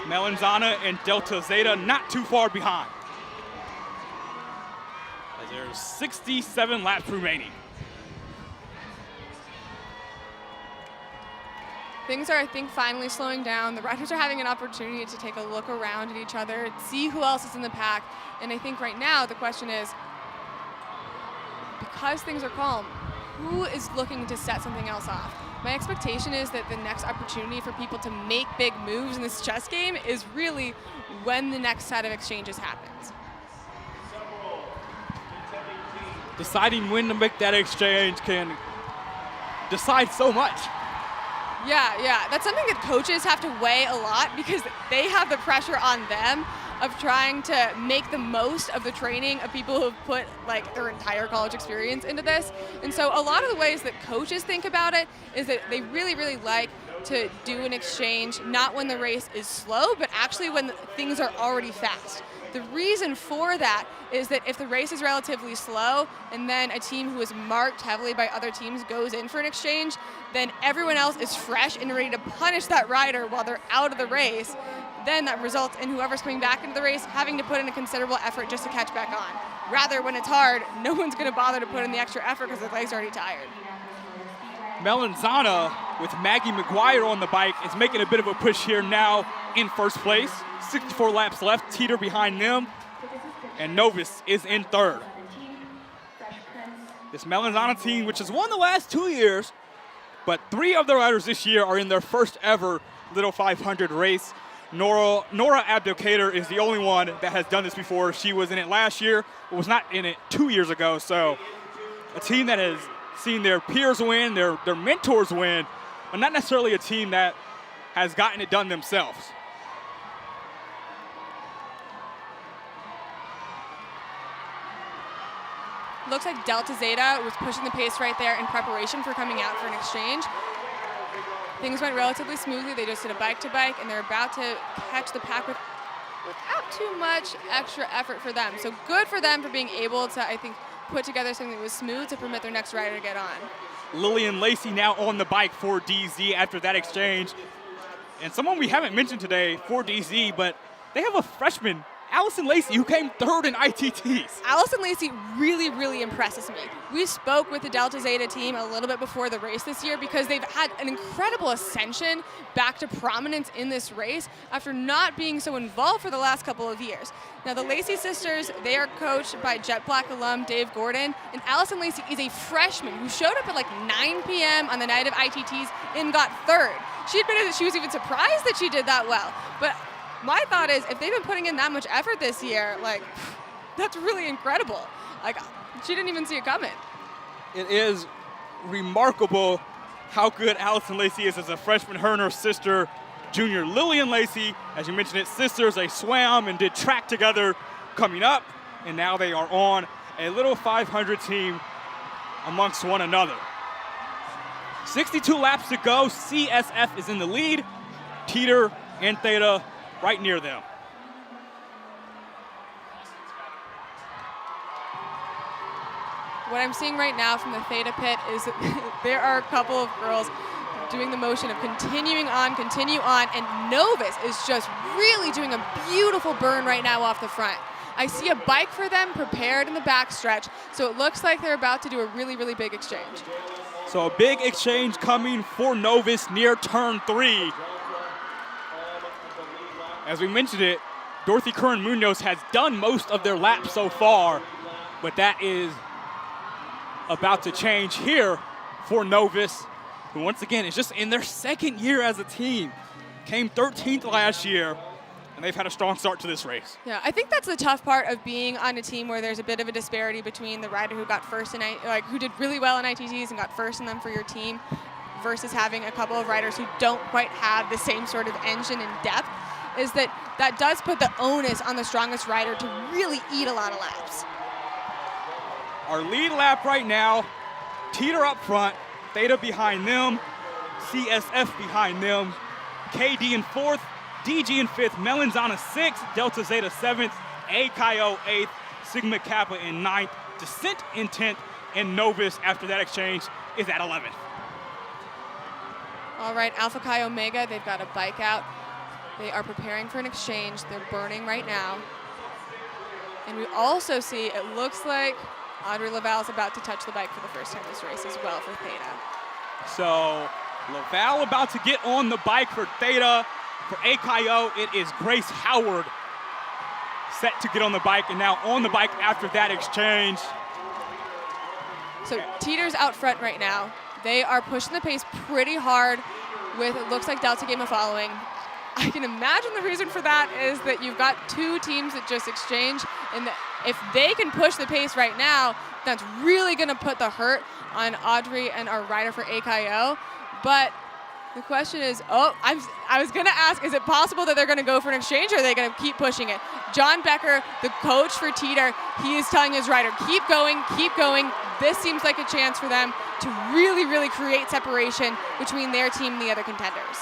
Melanzana and Delta Zeta not too far behind. As there's 67 laps remaining. Things are, I think, finally slowing down. The riders are having an opportunity to take a look around at each other, see who else is in the pack. And I think right now the question is, because things are calm, who is looking to set something else off? My expectation is that the next opportunity for people to make big moves in this chess game is really when the next set of exchanges happens. Deciding when to make that exchange can decide so much. Yeah, that's something that coaches have to weigh a lot because they have the pressure on them of trying to make the most of the training of people who have put like their entire college experience into this. And so a lot of the ways that coaches think about it is that they really, really like to do an exchange, not when the race is slow, but actually when things are already fast. The reason for that is that if the race is relatively slow and then a team who is marked heavily by other teams goes in for an exchange, then everyone else is fresh and ready to punish that rider while they're out of the race. Then that results in whoever's coming back into the race having to put in a considerable effort just to catch back on. Rather, when it's hard, no one's going to bother to put in the extra effort because their legs are already tired. Melanzana, with Maggie McGuire on the bike, is making a bit of a push here now in first place. 64 laps left, Teeter behind them, and Novus is in third. This Melanzana team, which has won the last 2 years, but 3 of the riders this year are in their first ever Little 500 race. Nora Abdelkader is the only one that has done this before. She was in it last year, but was not in it 2 years ago. So a team that has seen their peers win, their mentors win, but not necessarily a team that has gotten it done themselves. Looks like Delta Zeta was pushing the pace right there in preparation for coming out for an exchange. Things went relatively smoothly. They just did a bike-to-bike, and they're about to catch the pack without too much extra effort for them. So good for them for being able to, I think, put together something that was smooth to permit their next rider to get on. Lillian Lacey now on the bike for DZ after that exchange. And someone we haven't mentioned today for DZ, but they have a freshman, Allison Lacey, who came 3rd in ITTs. Allison Lacey really, really impresses me. We spoke with the Delta Zeta team a little bit before the race this year because they've had an incredible ascension back to prominence in this race after not being so involved for the last couple of years. Now, the Lacey sisters, they are coached by Jet Black alum Dave Gordon, and Allison Lacey is a freshman who showed up at like 9 p.m. on the night of ITTs and got 3rd. She admitted that she was even surprised that she did that well. But my thought is, if they've been putting in that much effort this year, like, that's really incredible. Like, she didn't even see it coming. It is remarkable how good Allison Lacey is as a freshman. Her and her sister, junior Lillian Lacey, as you mentioned it, sisters, they swam and did track together coming up, and now they are on a Little 500 team amongst one another. 62 laps to go. CSF is in the lead. Teeter and Theta right near them. What I'm seeing right now from the Theta pit is that there are a couple of girls doing the motion of continue on, and Novus is just really doing a beautiful burn right now off the front. I see a bike for them prepared in the backstretch, so it looks like they're about to do a really, really big exchange. So a big exchange coming for Novus near turn 3. As we mentioned it, Dorothy Curran Munoz has done most of their laps so far, but that is about to change here for Novus, who once again is just in their 2nd year as a team. Came 13th last year, and they've had a strong start to this race. Yeah, I think that's the tough part of being on a team where there's a bit of a disparity between the rider who got first in, who did really well in ITTs and got first in them for your team, versus having a couple of riders who don't quite have the same sort of engine and depth, is that does put the onus on the strongest rider to really eat a lot of laps. Our lead lap right now, Teeter up front, Theta behind them, CSF behind them, KD in 4th, DG in 5th, Melanzana 6th, Delta Zeta 7th, AKO 8th, Sigma Kappa in 9th, Descent in 10th, and Novus after that exchange is at 11th. All right, Alpha Chi Omega, they've got a bike out. They are preparing for an exchange. They're burning right now. And we also see, it looks like Audrey Laval's about to touch the bike for the first time this race as well for Theta. So Laval about to get on the bike for Theta. For AKO, it is Grace Howard set to get on the bike, and now on the bike after that exchange. So Teeter's out front right now. They are pushing the pace pretty hard with, it looks like Delta Gamma following. I can imagine the reason for that is that you've got 2 teams that just exchange, and if they can push the pace right now, that's really going to put the hurt on Audrey and our rider for AKO. But the question is, I was going to ask, is it possible that they're going to go for an exchange, or are they going to keep pushing it? John Becker, the coach for Teeter, he is telling his rider, keep going, keep going. This seems like a chance for them to really, really create separation between their team and the other contenders.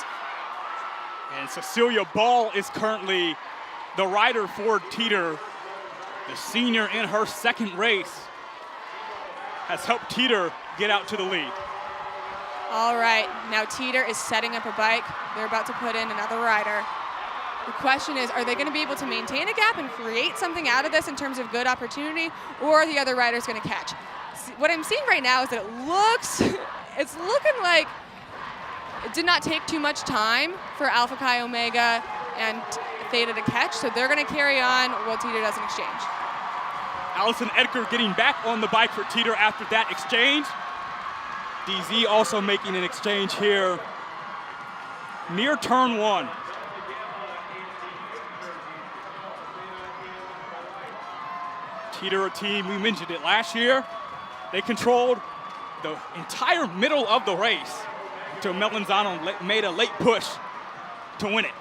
And Cecilia Ball is currently the rider for Teeter. The senior in her 2nd race has helped Teeter get out to the lead. All right, now Teeter is setting up a bike. They're about to put in another rider. The question is, are they going to be able to maintain a gap and create something out of this in terms of good opportunity, or are the other riders going to catch? What I'm seeing right now is that it's looking like it did not take too much time for Alpha Chi Omega and Theta to catch, so they're going to carry on while Teeter does an exchange. Allison Edgar getting back on the bike for Teeter after that exchange. DZ also making an exchange here near turn 1. Teeter, a team, we mentioned it last year. They controlled the entire middle of the race until Melanzano made a late push to win it.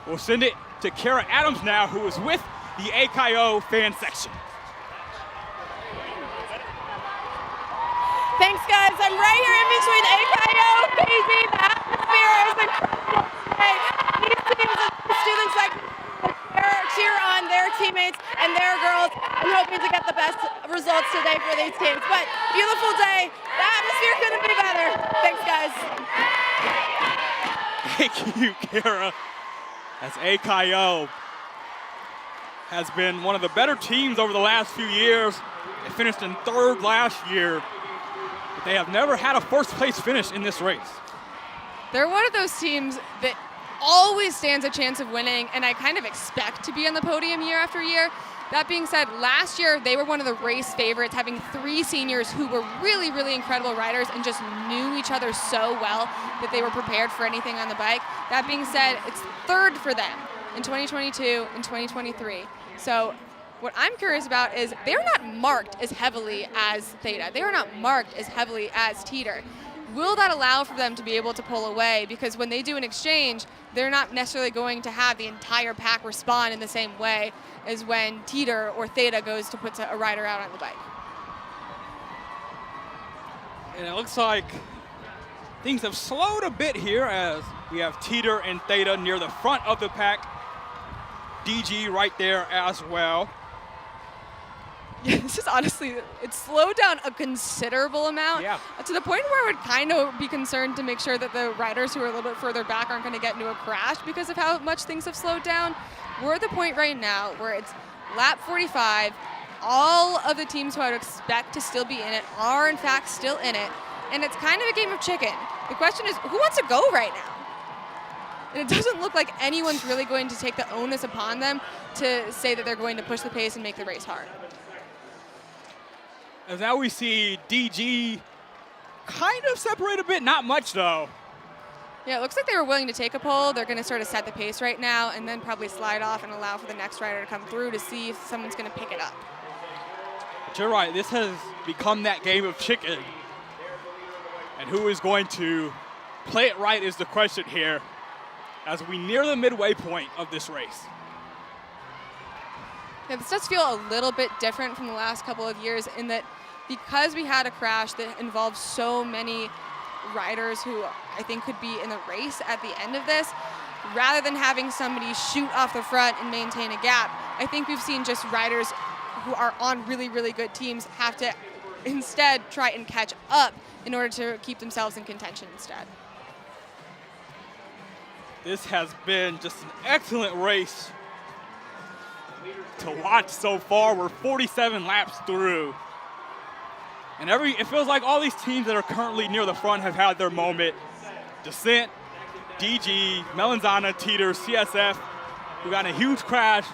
We'll send it to Kara Adams now, who is with the AKO fan section. Thanks, guys. I'm right here in between AKO, KZ. The atmosphere is incredible today. These teams and students like cheer on their teammates and their girls and hoping to get the best results today for these teams. But beautiful day. The atmosphere couldn't be better. Thanks, guys. Thank you, Kara. As AKO has been one of the better teams over the last few years. They finished in 3rd last year, but they have never had a 1st place finish in this race. They're one of those teams that always stands a chance of winning, and I kind of expect to be on the podium year after year. That being said, last year they were one of the race favorites, having 3 seniors who were really, really incredible riders and just knew each other so well that they were prepared for anything on the bike. That being said, it's 3rd for them in 2022 and 2023. So what I'm curious about is they're not marked as heavily as Theta. They are not marked as heavily as Teeter. Will that allow for them to be able to pull away? Because when they do an exchange, they're not necessarily going to have the entire pack respond in the same way as when Teeter or Theta goes to put a rider out on the bike. And it looks like things have slowed a bit here as we have Teeter and Theta near the front of the pack. DG right there as well. Yeah, this is honestly, it's slowed down a considerable amount. Yeah. To the point where I would kind of be concerned to make sure that the riders who are a little bit further back aren't going to get into a crash because of how much things have slowed down. We're at the point right now where it's lap 45. All of the teams who I would expect to still be in it are in fact still in it. And it's kind of a game of chicken. The question is, who wants to go right now? And it doesn't look like anyone's really going to take the onus upon them to say that they're going to push the pace and make the race hard. As now we see DG kind of separate a bit, not much though. Yeah, it looks like they were willing to take a pole. They're going to sort of set the pace right now and then probably slide off and allow for the next rider to come through to see if someone's going to pick it up. But you're right, this has become that game of chicken. And who is going to play it right is the question here as we near the midway point of this race. Yeah, this does feel a little bit different from the last couple of years in that because we had a crash that involved so many riders who I think could be in the race at the end of this, rather than having somebody shoot off the front and maintain a gap, I think we've seen just riders who are on really, really good teams have to instead try and catch up in order to keep themselves in contention instead. This has been just an excellent race to watch so far. We're 47 laps through. And it feels like all these teams that are currently near the front have had their moment. Descent, DG, Melanzana, Teeter, CSF, who got in a huge crash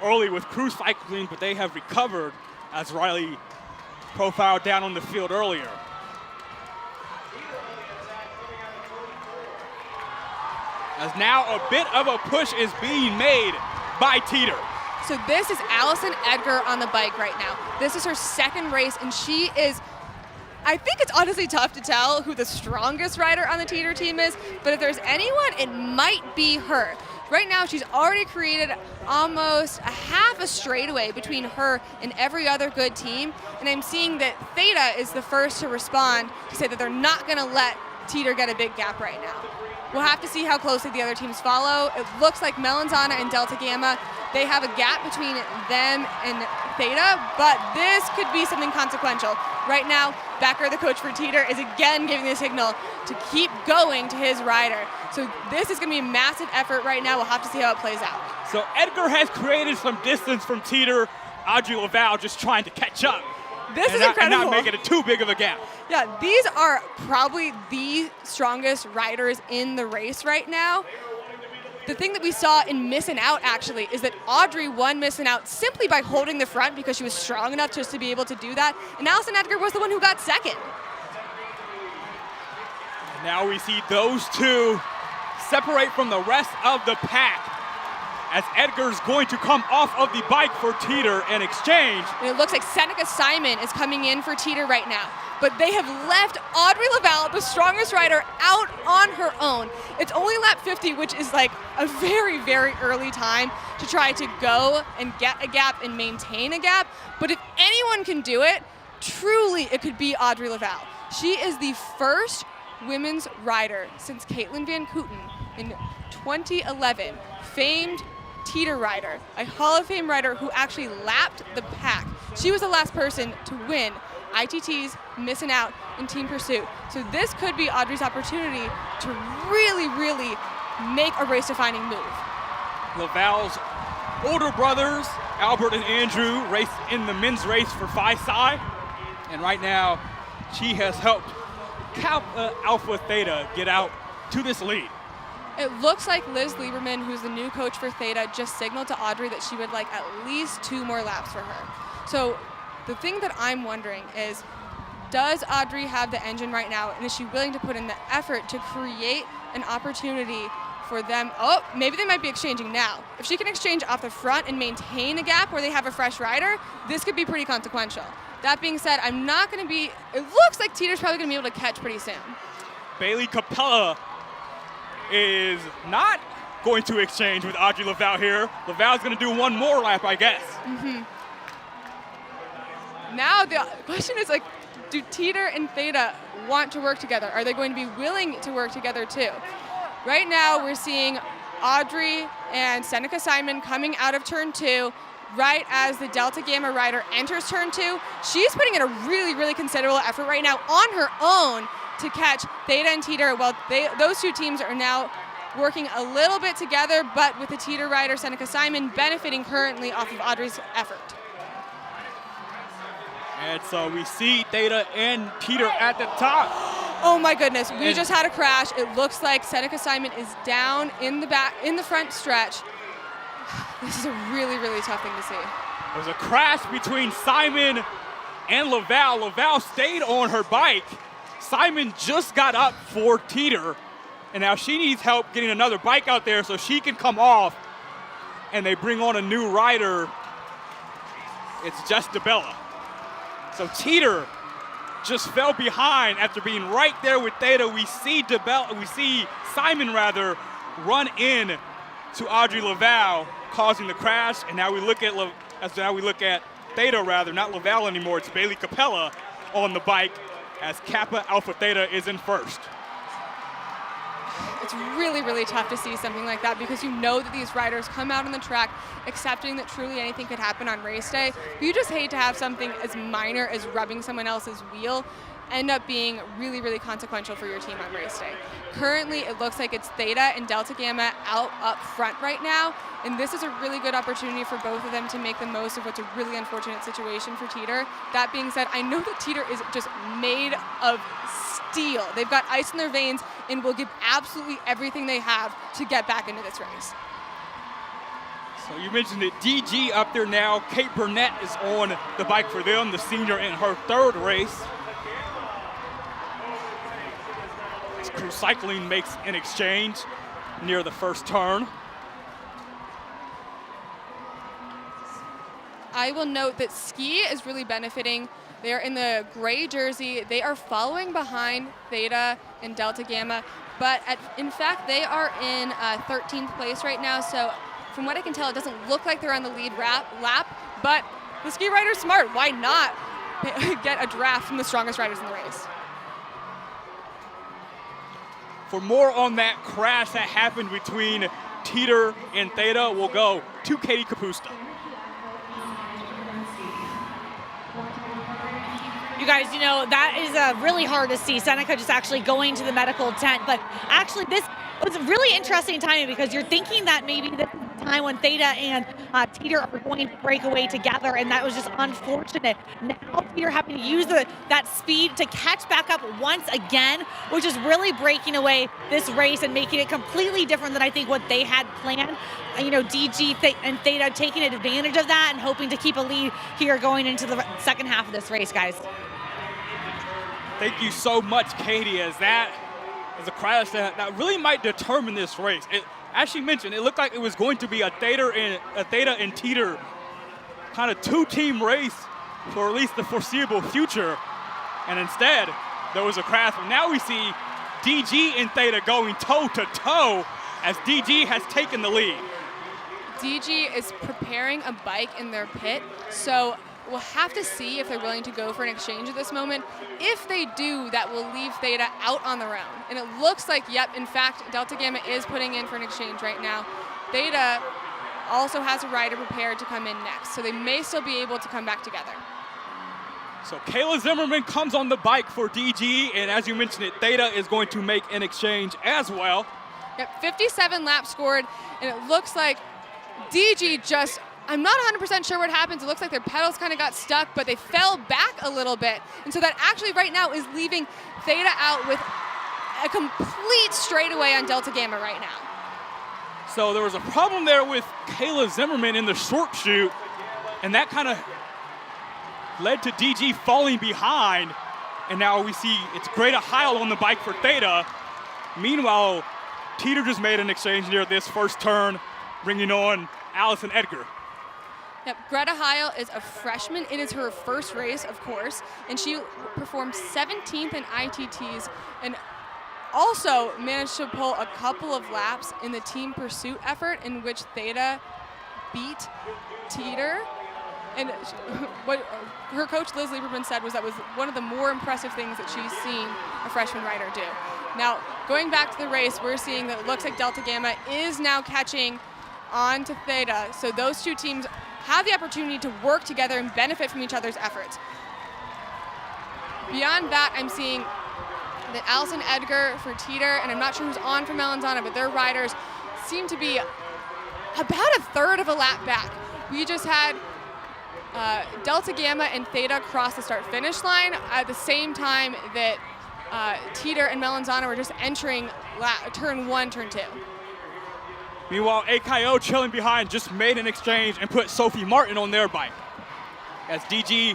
early with crew cycling, but they have recovered as Riley profiled down on the field earlier. As now a bit of a push is being made by Teeter. So this is Allison Edgar on the bike right now. This is her 2nd race, and she is, I think it's honestly tough to tell who the strongest rider on the Teeter team is, but if there's anyone, it might be her. Right now, she's already created almost a half a straightaway between her and every other good team, and I'm seeing that Theta is the first to respond to say that they're not gonna let Teeter get a big gap right now. We'll have to see how closely the other teams follow. It looks like Melanzana and Delta Gamma, they have a gap between them and Theta, but this could be something consequential. Right now, Becker, the coach for Teeter, is again giving the signal to keep going to his rider. So this is gonna be a massive effort right now. We'll have to see how it plays out. So Edgar has created some distance from Teeter. Audrey Laval just trying to catch up This is And incredible. not making it too big of a gap. Yeah, these are probably the strongest riders in the race right now. The thing that we saw in missing out, actually, is that Audrey won missing out simply by holding the front because she was strong enough just to be able to do that. And Allison Edgar was the one who got second. Now we see those two separate from the rest of the pack as Edgar's going to come off of the bike for Teeter in exchange. And it looks like Seneca Simon is coming in for Teeter right now. But they have left Audrey Lavelle, the strongest rider, out on her own. It's only lap 50, which is like a very, very early time to try to go and get a gap and maintain a gap. But if anyone can do it, truly it could be Audrey Lavelle. She is the first women's rider since Caitlin Van Kooten in 2011, famed Teeter rider, a Hall of Fame rider who actually lapped the pack. She was the last person to win ITT's missing out in team pursuit. So this could be Audrey's opportunity to really, really make a race-defining move. Lavalle's older brothers, Albert and Andrew, race in the men's race for Phi Psi. And right now, she has helped Kappa Alpha Theta get out to this lead. It looks like Liz Lieberman, who's the new coach for Theta, just signaled to Audrey that she would like at least 2 more laps for her. So the thing that I'm wondering is, does Audrey have the engine right now, and is she willing to put in the effort to create an opportunity for them? Oh, maybe they might be exchanging now. If she can exchange off the front and maintain a gap where they have a fresh rider, this could be pretty consequential. That being said, I'm not going to be, it looks like Teeter's probably going to be able to catch pretty soon. Bailey Capella is not going to exchange with Audrey Lavelle here. Lavalle's going to do one more lap, I guess. Now the question is, like, do Teeter and Theta want to work together? Are they going to be willing to work together too? Right now we're seeing Audrey and Seneca Simon coming out of turn 2 right as the Delta Gamma rider enters turn 2. She's putting in a really, really considerable effort right now on her own to catch Theta and Teeter. Well, those two teams are now working a little bit together, but with the Teeter rider, Seneca Simon, benefiting currently off of Audrey's effort. And so we see Theta and Teeter at the top. Oh my goodness, we just had a crash. It looks like Seneca Simon is down in the front stretch. This is a really, really tough thing to see. There was a crash between Simon and Lavelle. Lavelle stayed on her bike. Simon just got up for Teeter, and now she needs help getting another bike out there so she can come off, and they bring on a new rider. It's Jess DeBella. So Teeter just fell behind after being right there with Theta. We see Simon run in to Audrey Lavelle, causing the crash, and now we look at Theta not Lavelle anymore. It's Bailey Capella on the bike as Kappa Alpha Theta is in first. It's really, really tough to see something like that because you know that these riders come out on the track accepting that truly anything could happen on race day. But you just hate to have something as minor as rubbing someone else's wheel end up being really, really consequential for your team on race day. Currently, it looks like it's Theta and Delta Gamma out up front right now, and this is a really good opportunity for both of them to make the most of what's a really unfortunate situation for Teeter. That being said, I know that Teeter is just made of steel. They've got ice in their veins and will give absolutely everything they have to get back into this race. So you mentioned that DG up there now. Kate Burnett is on the bike for them, the senior in her 3rd race. Crew Cycling makes an exchange near the first turn. I will note that Ski is really benefiting. They're in the gray jersey. They are following behind Theta and Delta Gamma, but in fact, they are in 13th place right now. So from what I can tell, it doesn't look like they're on the lead lap, but the Ski rider's smart. Why not get a draft from the strongest riders in the race? For more on that crash that happened between Teeter and Theta, we'll go to Katie Kapusta. You guys, you know, that is really hard to see. Seneca just actually going to the medical tent. But actually, this was really interesting timing because you're thinking that maybe this is the time when Theta and Teeter are going to break away together, and that was just unfortunate. Now Teeter having to use that speed to catch back up once again, which is really breaking away this race and making it completely different than I think what they had planned. DG and Theta taking advantage of that and hoping to keep a lead here going into the second half of this race, guys. Thank you so much, Katie, as that is a crash that really might determine this race. As she mentioned, it looked like it was going to be a Theta and Teeter kind of two-team race for at least the foreseeable future. And instead, there was a crash. And now we see DG and Theta going toe-to-toe as DG has taken the lead. DG is preparing a bike in their pit, so we'll have to see if they're willing to go for an exchange at this moment. If they do, that will leave Theta out on their own. And it looks like, yep, in fact, Delta Gamma is putting in for an exchange right now. Theta also has a rider prepared to come in next, so they may still be able to come back together. So Kayla Zimmerman comes on the bike for DG, and as you mentioned it, Theta is going to make an exchange as well. Yep, 57 laps scored, and it looks like DG just, I'm not 100% sure what happens. It looks like their pedals kind of got stuck, but they fell back a little bit. And so that actually right now is leaving Theta out with a complete straightaway on Delta Gamma right now. So there was a problem there with Kayla Zimmerman in the short chute, and that kind of led to DG falling behind. And now we see it's Greta Heil on the bike for Theta. Meanwhile, Teeter just made an exchange near this first turn, bringing on Allison Edgar. Yep, Greta Heil is a freshman. It is her first race, of course, and she performed 17th in ITTs and also managed to pull a couple of laps in the team pursuit effort in which Theta beat Teeter. And what her coach Liz Lieberman said was that was one of the more impressive things that she's seen a freshman rider do. Now, going back to the race, we're seeing that it looks like Delta Gamma is now catching on to Theta. So those two teams have the opportunity to work together and benefit from each other's efforts. Beyond that, I'm seeing that Allison Edgar for Teeter, and I'm not sure who's on for Melanzana, but their riders seem to be about a third of a lap back. We just had Delta Gamma and Theta cross the start-finish line at the same time that Teeter and Melanzana were just entering turn 1, turn 2. Meanwhile, AKO chilling behind just made an exchange and put Sophie Martin on their bike. As DG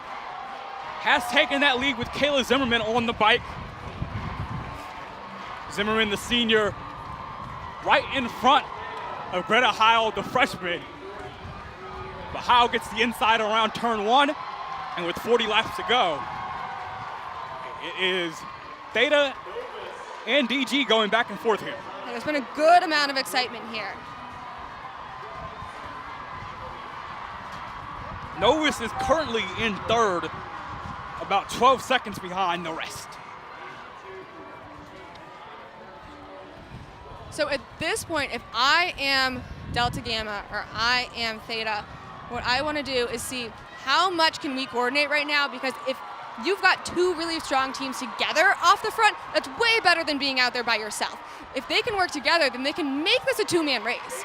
has taken that lead with Kayla Zimmerman on the bike. Zimmerman, the senior, right in front of Greta Heil, the freshman. But Heil gets the inside around turn 1, and with 40 laps to go, it is Theta and DG going back and forth here. There's been a good amount of excitement here. Novus is currently in third, about 12 seconds behind the rest. So at this point, if I am Delta Gamma or I am Theta, what I want to do is see how much can we coordinate right now, because if you've got two really strong teams together off the front, that's way better than being out there by yourself. If they can work together, then they can make this a two-man race.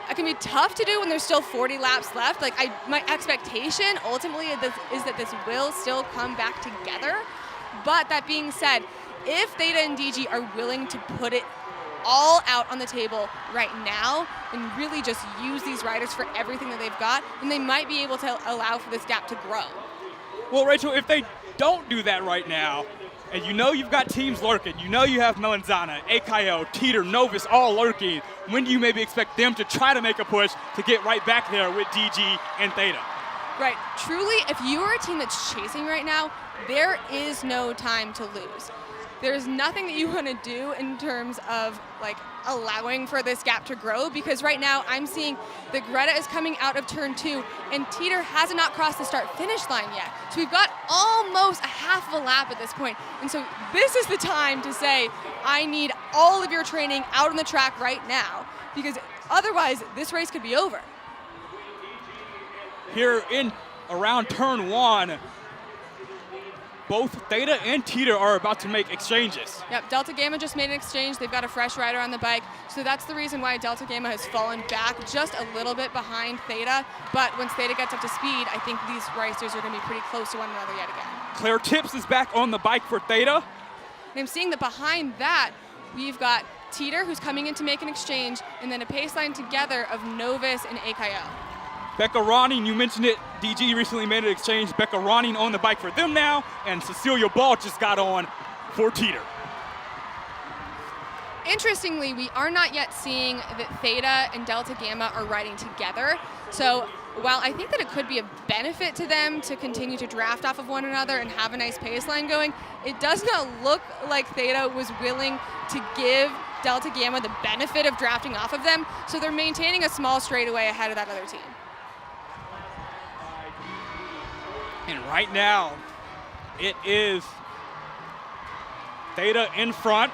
It can be tough to do when there's still 40 laps left. My expectation ultimately is that this will still come back together. But that being said, if Theta and DG are willing to put it all out on the table right now and really just use these riders for everything that they've got, then they might be able to allow for this gap to grow. Well, Rachel, if they don't do that right now, and you know you've got teams lurking, you know you have Melanzana, AKO, Teeter, Novus all lurking, when do you maybe expect them to try to make a push to get right back there with DG and Theta? Right. Truly, if you are a team that's chasing right now, there is no time to lose. There's nothing that you want to do in terms of allowing for this gap to grow, because right now I'm seeing that Greta is coming out of turn 2 and Teeter has not crossed the start-finish line yet. So we've got almost a half of a lap at this point. And so this is the time to say, I need all of your training out on the track right now, because otherwise this race could be over. Here in around turn 1, both Theta and Teeter are about to make exchanges. Yep, Delta Gamma just made an exchange. They've got a fresh rider on the bike. So that's the reason why Delta Gamma has fallen back just a little bit behind Theta. But once Theta gets up to speed, I think these racers are going to be pretty close to one another yet again. Claire Tips is back on the bike for Theta. And I'm seeing that behind that, we've got Teeter, who's coming in to make an exchange, and then a pace line together of Novus and AKO. Becca Ronning, you mentioned it, DG recently made an exchange. Becca Ronning on the bike for them now, and Cecilia Ball just got on for Teeter. Interestingly, we are not yet seeing that Theta and Delta Gamma are riding together. So while I think that it could be a benefit to them to continue to draft off of one another and have a nice pace line going, it does not look like Theta was willing to give Delta Gamma the benefit of drafting off of them. So they're maintaining a small straightaway ahead of that other team. And right now, it is Theta in front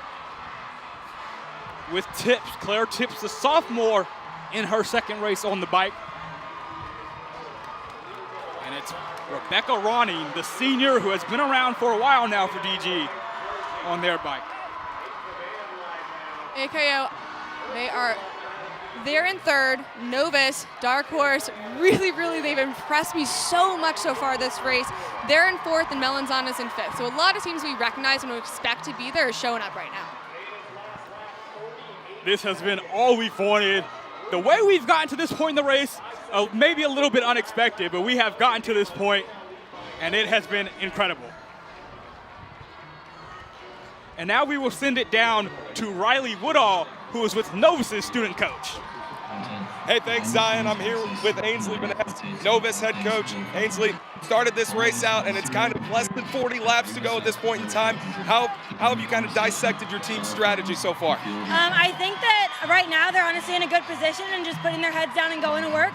with Tips. Claire Tips, the sophomore, in her second race on the bike. And it's Rebecca Ronning, the senior who has been around for a while now for DG, on their bike. AKO, they're in third. Novus, Dark Horse, really, they've impressed me so much so far this race. They're in fourth and Melanzana's in fifth. So a lot of teams we recognize and we expect to be there are showing up right now. This has been all we've wanted. The way we've gotten to this point in the race, maybe a little bit unexpected, but we have gotten to this point, and it has been incredible. And now we will send it down to Riley Woodall, who is with Novus's student coach. Hey, thanks, Zion. I'm here with Ainsley Vaness, Novus head coach. Ainsley, started this race out, and it's kind of less than 40 laps to go at this point in time. How have you kind of dissected your team's strategy so far? I think that right now they're honestly in a good position and just putting their heads down and going to work.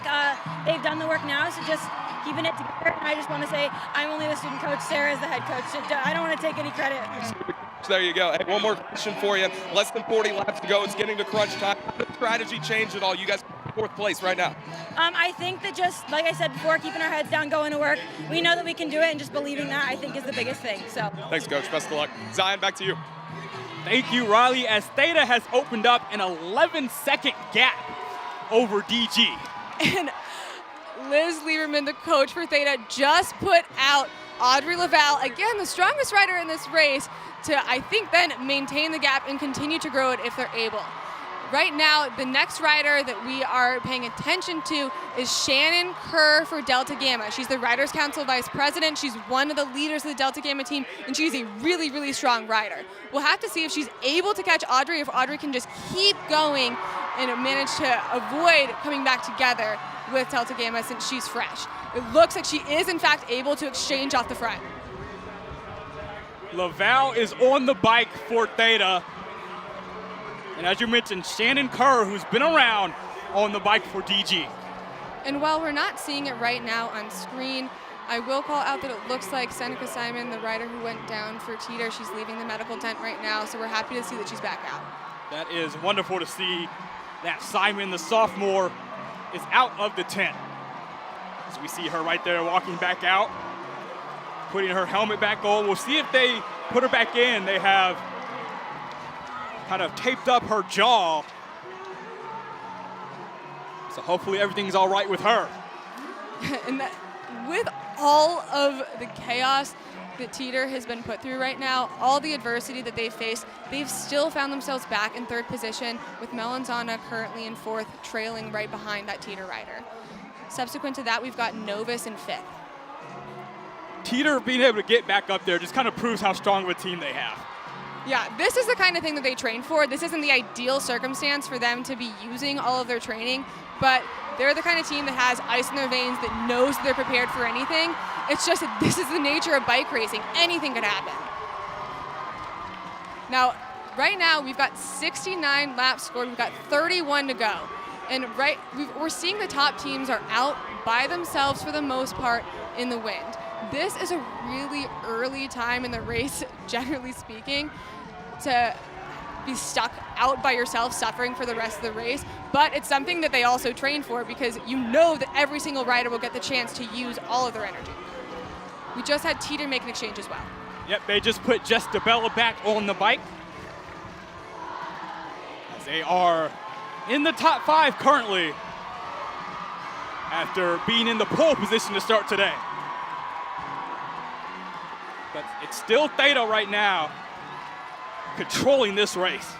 They've done the work now, so just keeping it together. And I just want to say I'm only the student coach. Sarah is the head coach. So I don't want to take any credit. There you go. Hey, one more question for you. Less than 40 laps to go. It's getting to crunch time. How did the strategy change at all? You guys are in fourth place right now. I think that just, like I said before, keeping our heads down, going to work. We know that we can do it, and just believing that, I think, is the biggest thing. So. Thanks, Coach. Best of luck. Zion, back to you. Thank you, Riley, as Theta has opened up an 11-second gap over DG. And Liz Lieberman, the coach for Theta, just put out Audrey Laval, again, the strongest rider in this race, to, I think, then maintain the gap and continue to grow it if they're able. Right now, the next rider that we are paying attention to is Shannon Kerr for Delta Gamma. She's the Riders Council Vice President. She's one of the leaders of the Delta Gamma team, and she's a really strong rider. We'll have to see if she's able to catch Audrey, if Audrey can just keep going and manage to avoid coming back together with Delta Gamma since she's fresh. It looks like she is, in fact, able to exchange off the front. Laval is on the bike for Theta. And as you mentioned, Shannon Kerr, who's been around, on the bike for DG. And while we're not seeing it right now on screen, I will call out that it looks like Seneca Simon, the rider who went down for Teeter, she's leaving the medical tent right now, so we're happy to see that she's back out. That is wonderful to see that Simon, the sophomore, is out of the tent. So we see her right there walking back out, putting her helmet back on. We'll see if they put her back in. They have kind of taped up her jaw. So hopefully everything's all right with her. And that, with all of the chaos that Teeter has been put through right now, all the adversity that they've faced, they've still found themselves back in third position, with Melanzana currently in fourth, trailing right behind that Teeter rider. Subsequent to that, we've got Novus in fifth. Teeter being able to get back up there just kind of proves how strong of a team they have. Yeah, this is the kind of thing that they train for. This isn't the ideal circumstance for them to be using all of their training, but they're the kind of team that has ice in their veins, that knows they're prepared for anything. It's just that this is the nature of bike racing. Anything could happen. Now, right now, we've got 69 laps scored. We've got 31 to go. And we're seeing the top teams are out by themselves for the most part in the wind. This is a really early time in the race, generally speaking, to be stuck out by yourself suffering for the rest of the race, but it's something that they also train for, because you know that every single rider will get the chance to use all of their energy. We just had Teeter make an exchange as well. Yep, they just put Jess DeBella back on the bike. As they are in the top 5 currently after being in the pole position to start today. But it's still Theta right now controlling this race.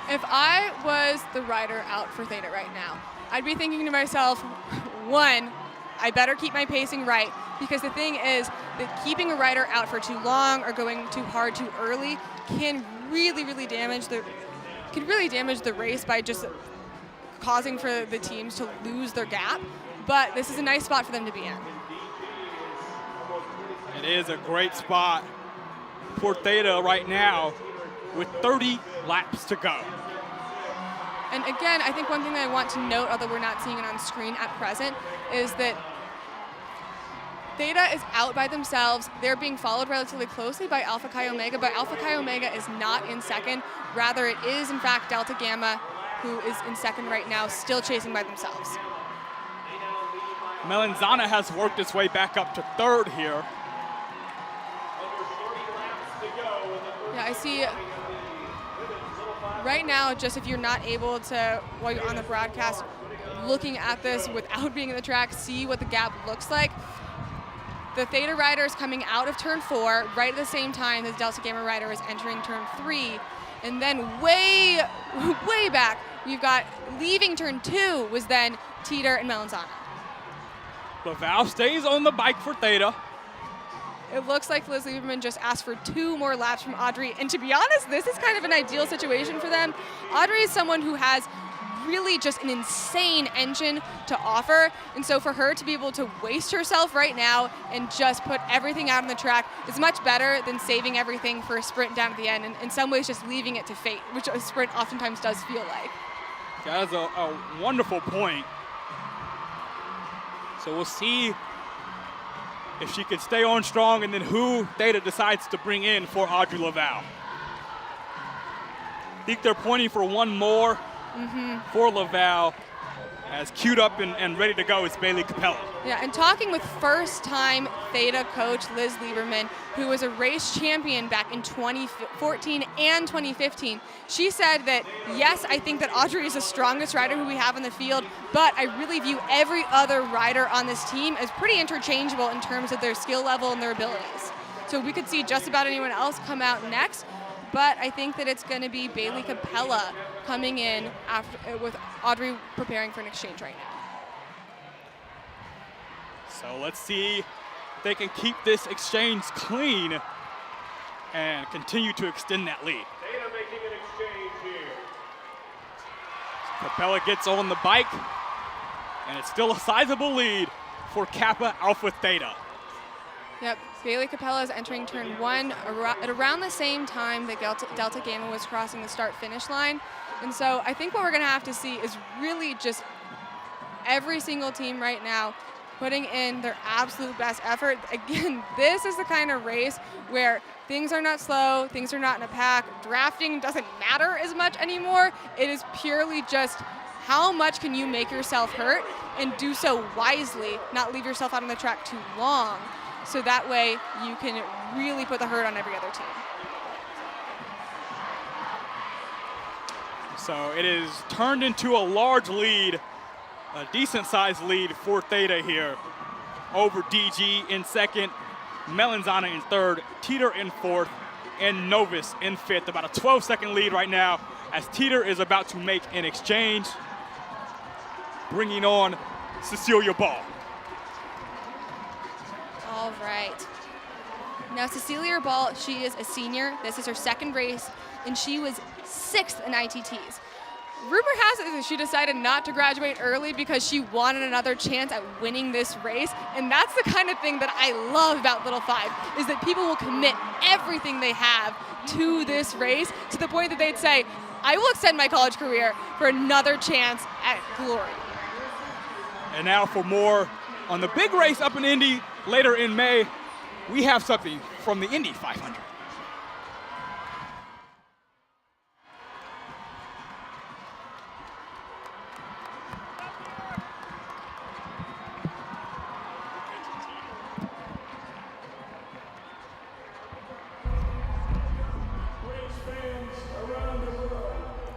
If I was the rider out for Theta right now, I'd be thinking to myself, one, I better keep my pacing right, because the thing is that keeping a rider out for too long or going too hard too early can really damage the race by just causing for the teams to lose their gap. But this is a nice spot for them to be in. It is a great spot for Theta right now with 30 laps to go. And again, I think one thing that I want to note, although we're not seeing it on screen at present, is that Theta is out by themselves. They're being followed relatively closely by Alpha Chi Omega, but Alpha Chi Omega is not in second. Rather, it is, in fact, Delta Gamma who is in second right now, still chasing by themselves. Melanzana has worked its way back up to third here. Yeah, I see right now, just if you're not able to, while you're on the broadcast, looking at this without being in the track, see what the gap looks like. The Theta rider is coming out of turn 4 right at the same time as Delta Gamma rider is entering turn 3. And then way back, we've got leaving turn 2 was then Teeter and Melanzana. Laval stays on the bike for Theta. It looks like Liz Lieberman just asked for 2 more laps from Audrey. And to be honest, this is kind of an ideal situation for them. Audrey is someone who has really just an insane engine to offer. And so for her to be able to waste herself right now and just put everything out on the track is much better than saving everything for a sprint down at the end. And in some ways just leaving it to fate, which a sprint oftentimes does feel like. That is a wonderful point. So we'll see if she can stay on strong and then who Theta decides to bring in for Audrey Laval. I think they're pointing for one more for Laval, as queued up and ready to go is Bailey Capella. Yeah, and talking with first-time Theta coach Liz Lieberman, who was a race champion back in 2014 and 2015, she said that, yes, I think that Audrey is the strongest rider who we have in the field, but I really view every other rider on this team as pretty interchangeable in terms of their skill level and their abilities. So we could see just about anyone else come out next, but I think that it's going to be Bailey Capella coming in after, with Audrey preparing for an exchange right now. So let's see if they can keep this exchange clean and continue to extend that lead. Theta making an exchange here. Capella gets on the bike, and it's still a sizable lead for Kappa Alpha Theta. Yep, Bailey Capella is entering turn 1 at around the same time that Delta Gamma was crossing the start-finish line. And so I think what we're going to have to see is really just every single team right now putting in their absolute best effort. Again, this is the kind of race where things are not slow, things are not in a pack, drafting doesn't matter as much anymore. It is purely just how much can you make yourself hurt and do so wisely, not leave yourself out on the track too long. So that way you can really put the hurt on every other team. So it is turned into a large lead, a decent-sized lead for Theta here over DG in second, Melanzana in third, Teeter in fourth, and Novus in fifth. About a 12-second lead right now as Teeter is about to make an exchange, bringing on Cecilia Ball. All right. Now Cecilia Ball, she is a senior. This is her second race, and she was 6th in ITTs. Rumor has it that she decided not to graduate early because she wanted another chance at winning this race, and that's the kind of thing that I love about Little 5, is that people will commit everything they have to this race to the point that they'd say, I will extend my college career for another chance at glory. And now for more on the big race up in Indy later in May, we have something from the Indy 500.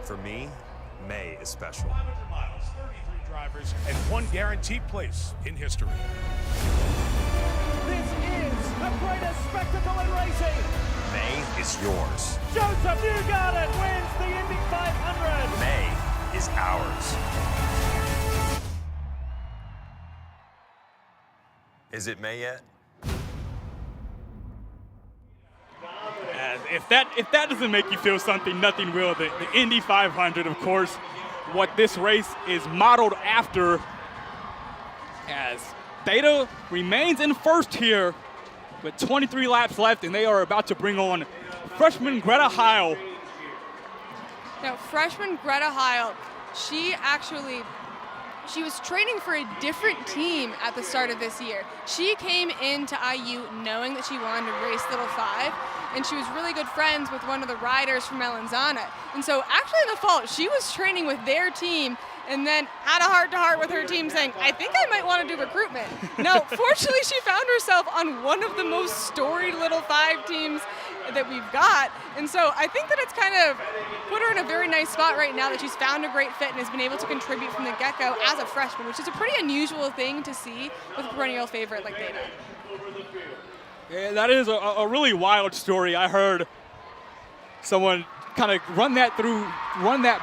For me, May is special. 500 miles, 33 drivers, and one guaranteed place in history. This is the greatest spectacle in racing. May is yours. Joseph Newgarden wins the Indy 500. May is ours. Is it May yet? If that doesn't make you feel something, nothing will. The Indy 500, of course, what this race is modeled after, as Theta remains in first here with 23 laps left, and they are about to bring on freshman Greta Heil. Now, freshman Greta Heil, she was training for a different team at the start of this year. She came into IU knowing that she wanted to race Little 5, and she was really good friends with one of the riders from Melanzana. And so actually in the fall, she was training with their team and then had a heart-to-heart with her team saying, I think I might want to do recruitment. Now, fortunately, she found herself on one of the most storied Little 5 teams that we've got. And so I think that it's kind of put her in a very nice spot right now that she's found a great fit and has been able to contribute from the get-go as a freshman, which is a pretty unusual thing to see with a perennial favorite like Theta. Yeah, that is a really wild story. I heard someone kind of run that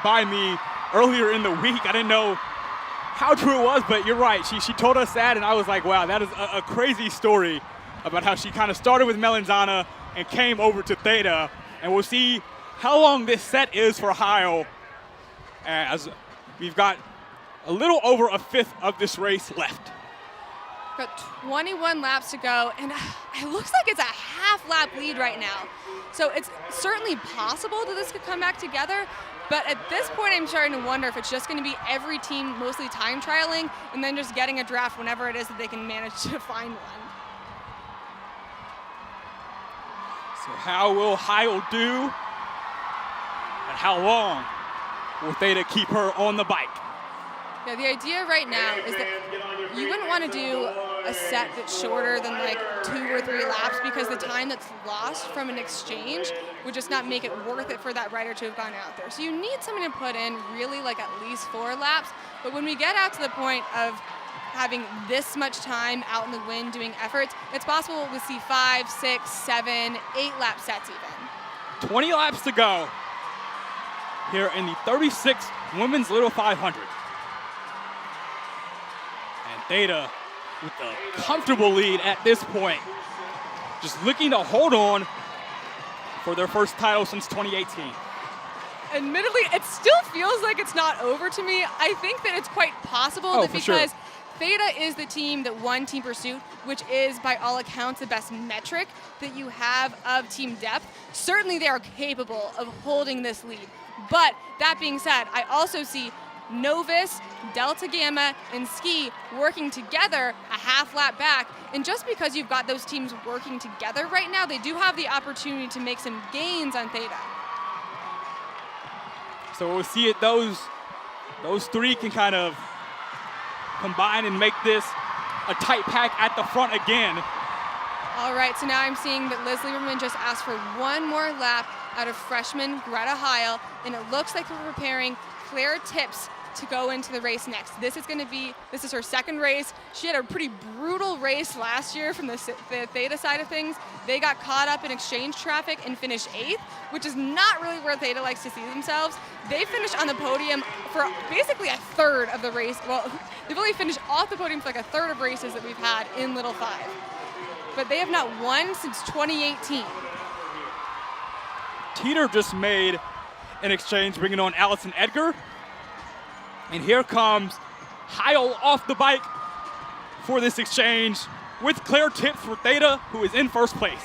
by me earlier in the week. I didn't know how true it was, but you're right. She told us that, and I was like, wow, that is a crazy story about how she kind of started with Melanzana and came over to Theta. And we'll see how long this set is for Heil, as we've got a little over a fifth of this race left. Got 21 laps to go, and it looks like it's a half-lap lead right now. So it's certainly possible that this could come back together, but at this point I'm starting to wonder if it's just going to be every team mostly time trialing and then just getting a draft whenever it is that they can manage to find one. So how will Heil do, and how long will Theta keep her on the bike? Yeah, the idea right now is that you wouldn't want to do a set that's shorter than like 2 or 3 laps, because the time that's lost from an exchange would just not make it worth it for that rider to have gone out there. So you need something to put in really like at least 4 laps. But when we get out to the point of having this much time out in the wind doing efforts, it's possible we'll see 5, 6, 7, 8 lap sets even. 20 laps to go here in the 36th Women's Little 500. And Theta with a comfortable lead at this point, just looking to hold on for their first title since 2018. Admittedly, it still feels like it's not over to me. I think that it's quite possible that because Theta is the team that won Team Pursuit, which is by all accounts the best metric that you have of team depth. Certainly they are capable of holding this lead. But that being said, I also see Novus, Delta Gamma, and Ski working together a half lap back. And just because you've got those teams working together right now, they do have the opportunity to make some gains on Theta. So we'll see it, those 3 can kind of combine and make this a tight pack at the front again. All right, so now I'm seeing that Liz Lieberman just asked for one more lap out of freshman Greta Heil, and it looks like we're preparing Claire Tips to go into the race next. This is her second race. She had a pretty brutal race last year from the Theta side of things. They got caught up in exchange traffic and finished 8th, which is not really where Theta likes to see themselves. They finished on the podium for basically a third of the race. Well, they've only finished off the podium for like a third of races that we've had in Little 5. But they have not won since 2018. Teeter just made an exchange, bringing on Allison Edgar. And here comes Heil off the bike for this exchange with Claire Tips for Theta, who is in first place.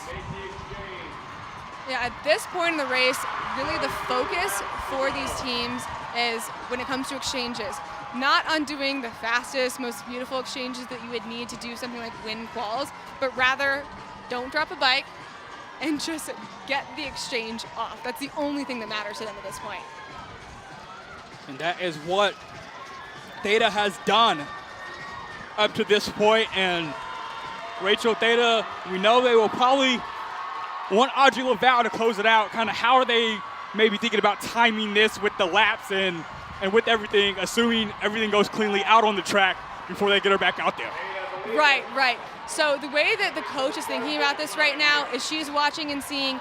Yeah, at this point in the race, really the focus for these teams is when it comes to exchanges, not on doing the fastest, most beautiful exchanges that you would need to do something like win quals, but rather don't drop a bike and just get the exchange off. That's the only thing that matters to them at this point. And that is what Theta has done up to this point. And Rachel, Theta, we know they will probably want Audrey Laval to close it out. Kind of how are they maybe thinking about timing this with the laps and with everything, assuming everything goes cleanly out on the track before they get her back out there. Right, right. So the way that the coach is thinking about this right now is she's watching and seeing,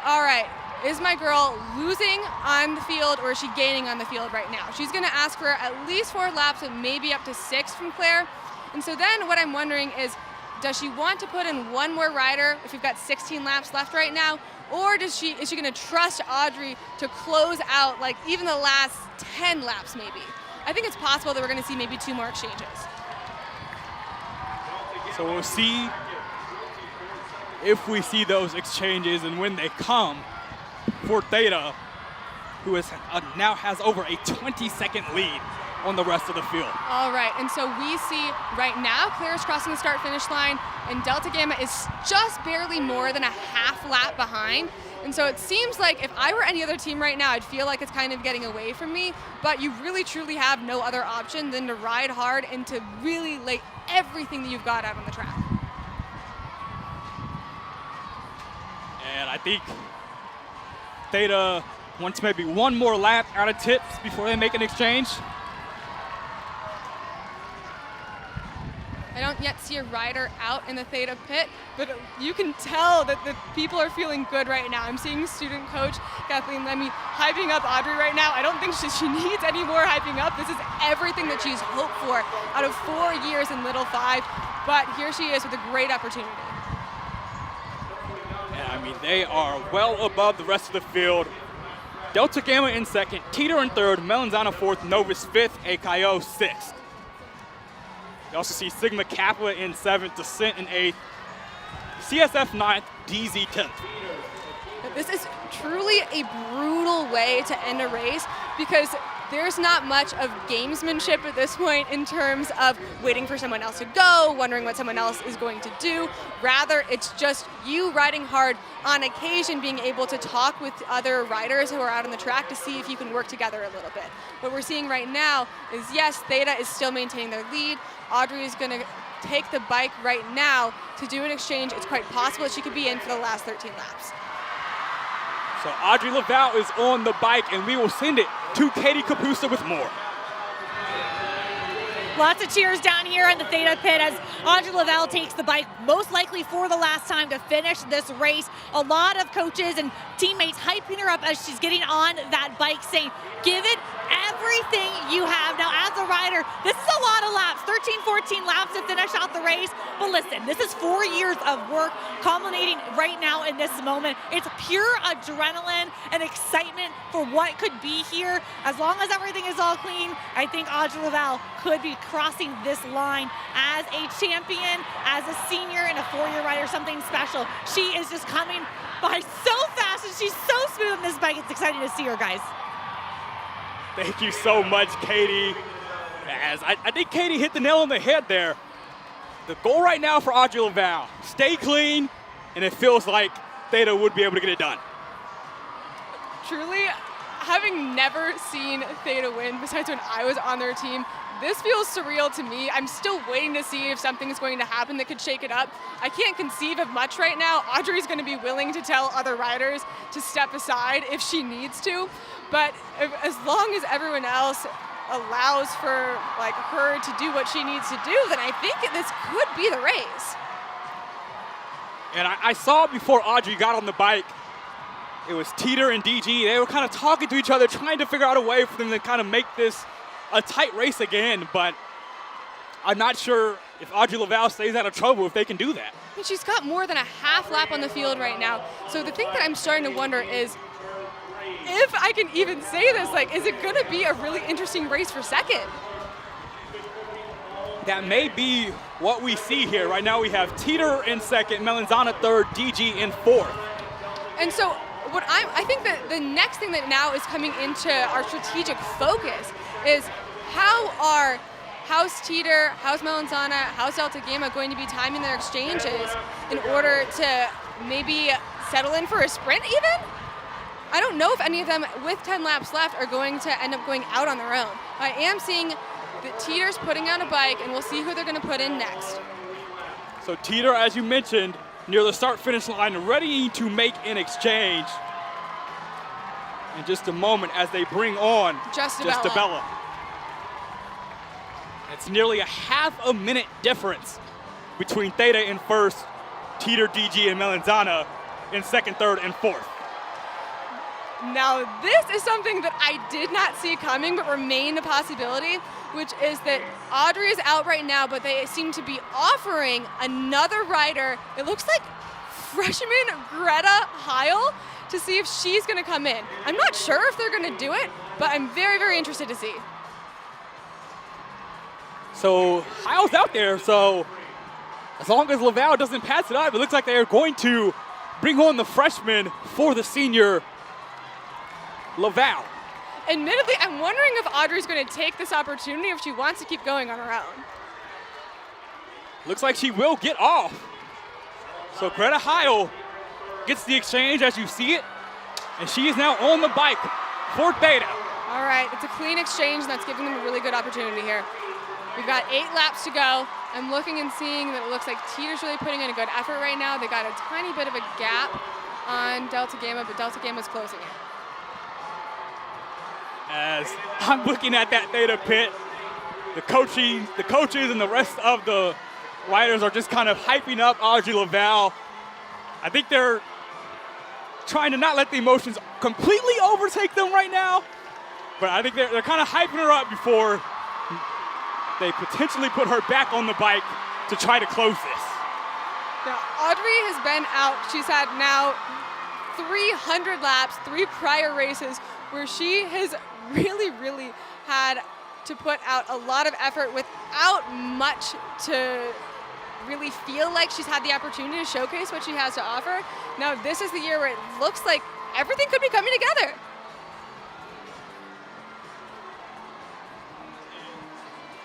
all right, is my girl losing on the field or is she gaining on the field right now? She's going to ask for at least 4 laps and maybe up to 6 from Claire. And so then what I'm wondering is, does she want to put in one more rider if we've got 16 laps left right now? Or is she going to trust Audrey to close out like even the last 10 laps maybe? I think it's possible that we're going to see maybe 2 more exchanges. So we'll see if we see those exchanges and when they come for Theta, who is now has over a 20-second lead on the rest of the field. All right, and so we see right now Claire's crossing the start-finish line, and Delta Gamma is just barely more than a half lap behind. And so it seems like if I were any other team right now, I'd feel like it's kind of getting away from me, but you really truly have no other option than to ride hard and to really lay everything that you've got out on the track. And I think Theta wants maybe one more lap out of tips before they make an exchange. I don't yet see a rider out in the Theta pit, but you can tell that the people are feeling good right now. I'm seeing student coach Kathleen Lemmy hyping up Audrey right now. I don't think she needs any more hyping up. This is everything that she's hoped for out of 4 years in Little 5, but here she is with a great opportunity. Yeah, I mean, they are well above the rest of the field. Delta Gamma in second, Teeter in third, Melanzana fourth, Novus fifth, AKO sixth. You also see Sigma Kappa in 7th, Descent in 8th, CSF 9th, DZ 10th. This is truly a brutal way to end a race because there's not much of gamesmanship at this point in terms of waiting for someone else to go, wondering what someone else is going to do. Rather, it's just you riding hard, on occasion being able to talk with other riders who are out on the track to see if you can work together a little bit. What we're seeing right now is, yes, Theta is still maintaining their lead. Audrey is going to take the bike right now to do an exchange. It's quite possible that she could be in for the last 13 laps. So Audrey Laval is on the bike, and we will send it to Katie Kapusta with more. Lots of cheers down here in the Theta pit as Audrey Laval takes the bike, most likely for the last time to finish this race. A lot of coaches and teammates hyping her up as she's getting on that bike, saying, give it everything you have. Now, as a rider, this is a lot of laps, 13, 14 laps to finish out the race. But listen, this is 4 years of work culminating right now in this moment. It's pure adrenaline and excitement for what could be here. As long as everything is all clean, I think Audrey Laval could be crossing this line as a champion, as a senior and a 4-year rider, something special. She is just coming by so fast and she's so smooth on this bike. It's exciting to see her, guys. Thank you so much, Katie. As I think Katie hit the nail on the head there. The goal right now for Audrey Laval, stay clean, and it feels like Theta would be able to get it done. Truly, having never seen Theta win, besides when I was on their team, this feels surreal to me. I'm still waiting to see if something is going to happen that could shake it up. I can't conceive of much right now. Audrey's going to be willing to tell other riders to step aside if she needs to. But as long as everyone else allows for like her to do what she needs to do, then I think this could be the race. And I saw before Audrey got on the bike, it was Teeter and DG. They were kind of talking to each other, trying to figure out a way for them to kind of make this a tight race again, but I'm not sure if Audrey Laval stays out of trouble if they can do that. I mean, she's got more than a half lap on the field right now. So the thing that I'm starting to wonder is, if I can even say this, like, is it going to be a really interesting race for second? That may be what we see here. Right now we have Teeter in second, Melanzana third, DG in fourth. And so I think that the next thing that now is coming into our strategic focus is how's Teeter, how's Melanzana, how's Delta Gamma going to be timing their exchanges in order to maybe settle in for a sprint even? I don't know if any of them with 10 laps left are going to end up going out on their own. I am seeing that Teeter's putting out a bike, and we'll see who they're going to put in next. So Teeter, as you mentioned, near the start-finish line, ready to make an exchange. in just a moment as they bring on Justabella. It's nearly a half a minute difference between Theta in first, Teeter, DG, and Melanzana in second, third, and fourth. Now, this is something that I did not see coming, but remained a possibility, which is that Audrey is out right now, but they seem to be offering another rider. It looks like freshman Greta Heil, to see if she's going to come in. I'm not sure if they're going to do it, but I'm very, very interested to see. So Heil's out there, so as long as Laval doesn't pass it up, it looks like they are going to bring on the freshman for the senior Laval. Admittedly, I'm wondering if Audrey's going to take this opportunity, if she wants to keep going on her own. Looks like she will get off. So Greta Heil gets the exchange as you see it, and she is now on the bike for Theta. All right, it's a clean exchange, and that's giving them a really good opportunity here. We've got 8 laps to go. I'm looking and seeing that it looks like Teeter's really putting in a good effort right now. They got a tiny bit of a gap on Delta Gamma, but Delta Gamma's closing it. As I'm looking at that Theta pit, the coaches and the rest of the riders are just kind of hyping up Audrey Laval. I think they're trying to not let the emotions completely overtake them right now, but I think they're kind of hyping her up before they potentially put her back on the bike to try to close this. Now, Audrey has been out. She's had now 300 laps, 3 prior races, where she has really, really had to put out a lot of effort without much to really feel like she's had the opportunity to showcase what she has to offer. Now, this is the year where it looks like everything could be coming together.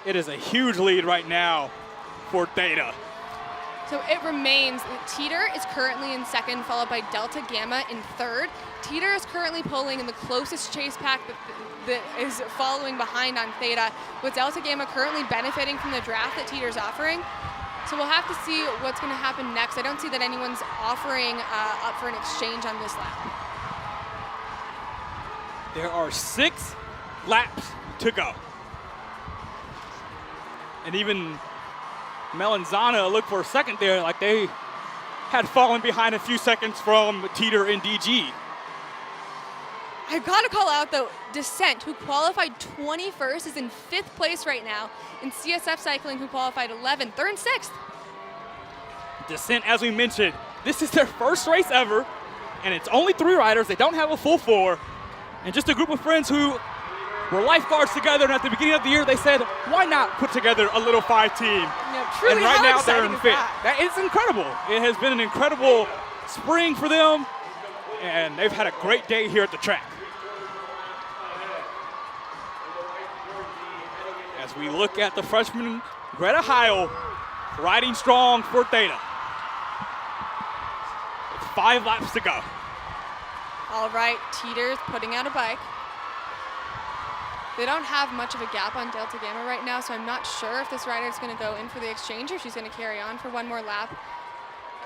It is a huge lead right now for Theta. So it remains that Teeter is currently in second, followed by Delta Gamma in third. Teeter is currently pulling in the closest chase pack that is following behind on Theta, with Delta Gamma currently benefiting from the draft that Teeter's offering. So we'll have to see what's going to happen next. I don't see that anyone's offering up for an exchange on this lap. There are 6 laps to go. And even Melanzana looked for a second there, like they had fallen behind a few seconds from Teeter and DG. I've got to call out, though, Descent, who qualified 21st, is in 5th place right now. In CSF Cycling, who qualified 11th, they're in 6th. Descent, as we mentioned, this is their first race ever, and it's only 3 riders. They don't have a full 4, and just a group of friends who were lifeguards together, and at the beginning of the year, they said, why not put together a little 5 team? Truly, and right now, they're exciting in is 5th. That is incredible. It has been an incredible spring for them, and they've had a great day here at the track. As we look at the freshman, Greta Heil, riding strong for Theta. With 5 laps to go. All right, Teeter's putting out a bike. They don't have much of a gap on Delta Gamma right now, so I'm not sure if this rider is going to go in for the exchange or if she's going to carry on for one more lap.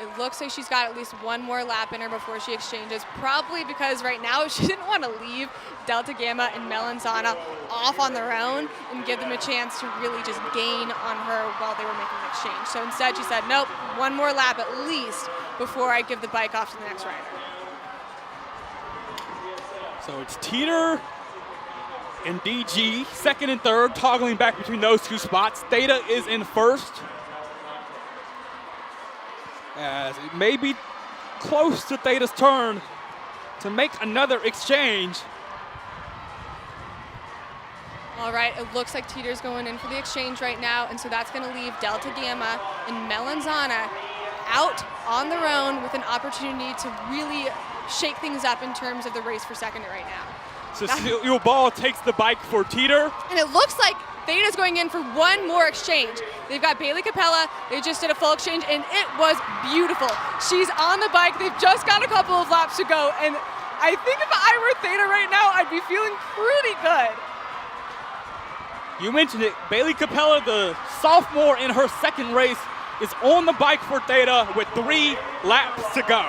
It looks like she's got at least one more lap in her before she exchanges, probably because right now she didn't want to leave Delta Gamma and Melanzana off on their own and give them a chance to really just gain on her while they were making the exchange. So instead she said, nope, one more lap at least before I give the bike off to the next rider. So it's Teeter and DG, second and third, toggling back between those 2 spots. Theta is in first, as it may be close to Theta's turn to make another exchange. All right, it looks like Teeter's going in for the exchange right now, and so that's going to leave Delta Gamma and Melanzana out on their own with an opportunity to really shake things up in terms of the race for second right now. Cecile Ball takes the bike for Teeter. And it looks like Theta's going in for one more exchange. They've got Bailey Capella. They just did a full exchange, and it was beautiful. She's on the bike. They've just got a couple of laps to go, and I think if I were Theta right now, I'd be feeling pretty good. You mentioned it. Bailey Capella, the sophomore in her second race, is on the bike for Theta with 3 laps to go.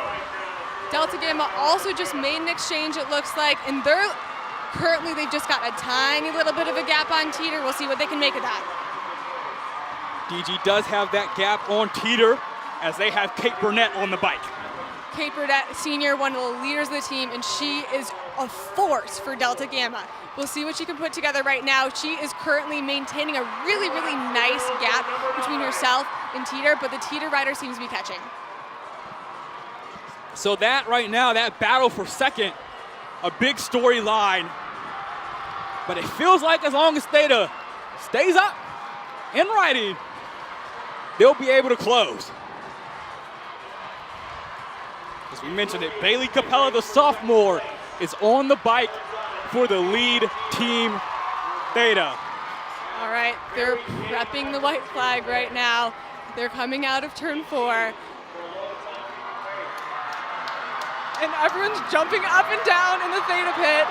Delta Gamma also just made an exchange, it looks like, and they've just got a tiny little bit of a gap on Teeter. We'll see what they can make of that. DG does have that gap on Teeter as they have Kate Burnett on the bike. Kate Burnett, senior, one of the leaders of the team, and she is a force for Delta Gamma. We'll see what she can put together right now. She is currently maintaining a really, really nice gap between herself and Teeter, but the Teeter rider seems to be catching. So that right now, that battle for second, a big storyline. But it feels like as long as Theta stays up and riding, they'll be able to close. As we mentioned it, Bailey Capella, the sophomore, is on the bike for the lead team, Theta. All right, they're prepping the white flag right now. They're coming out of turn 4. And everyone's jumping up and down in the Theta pit.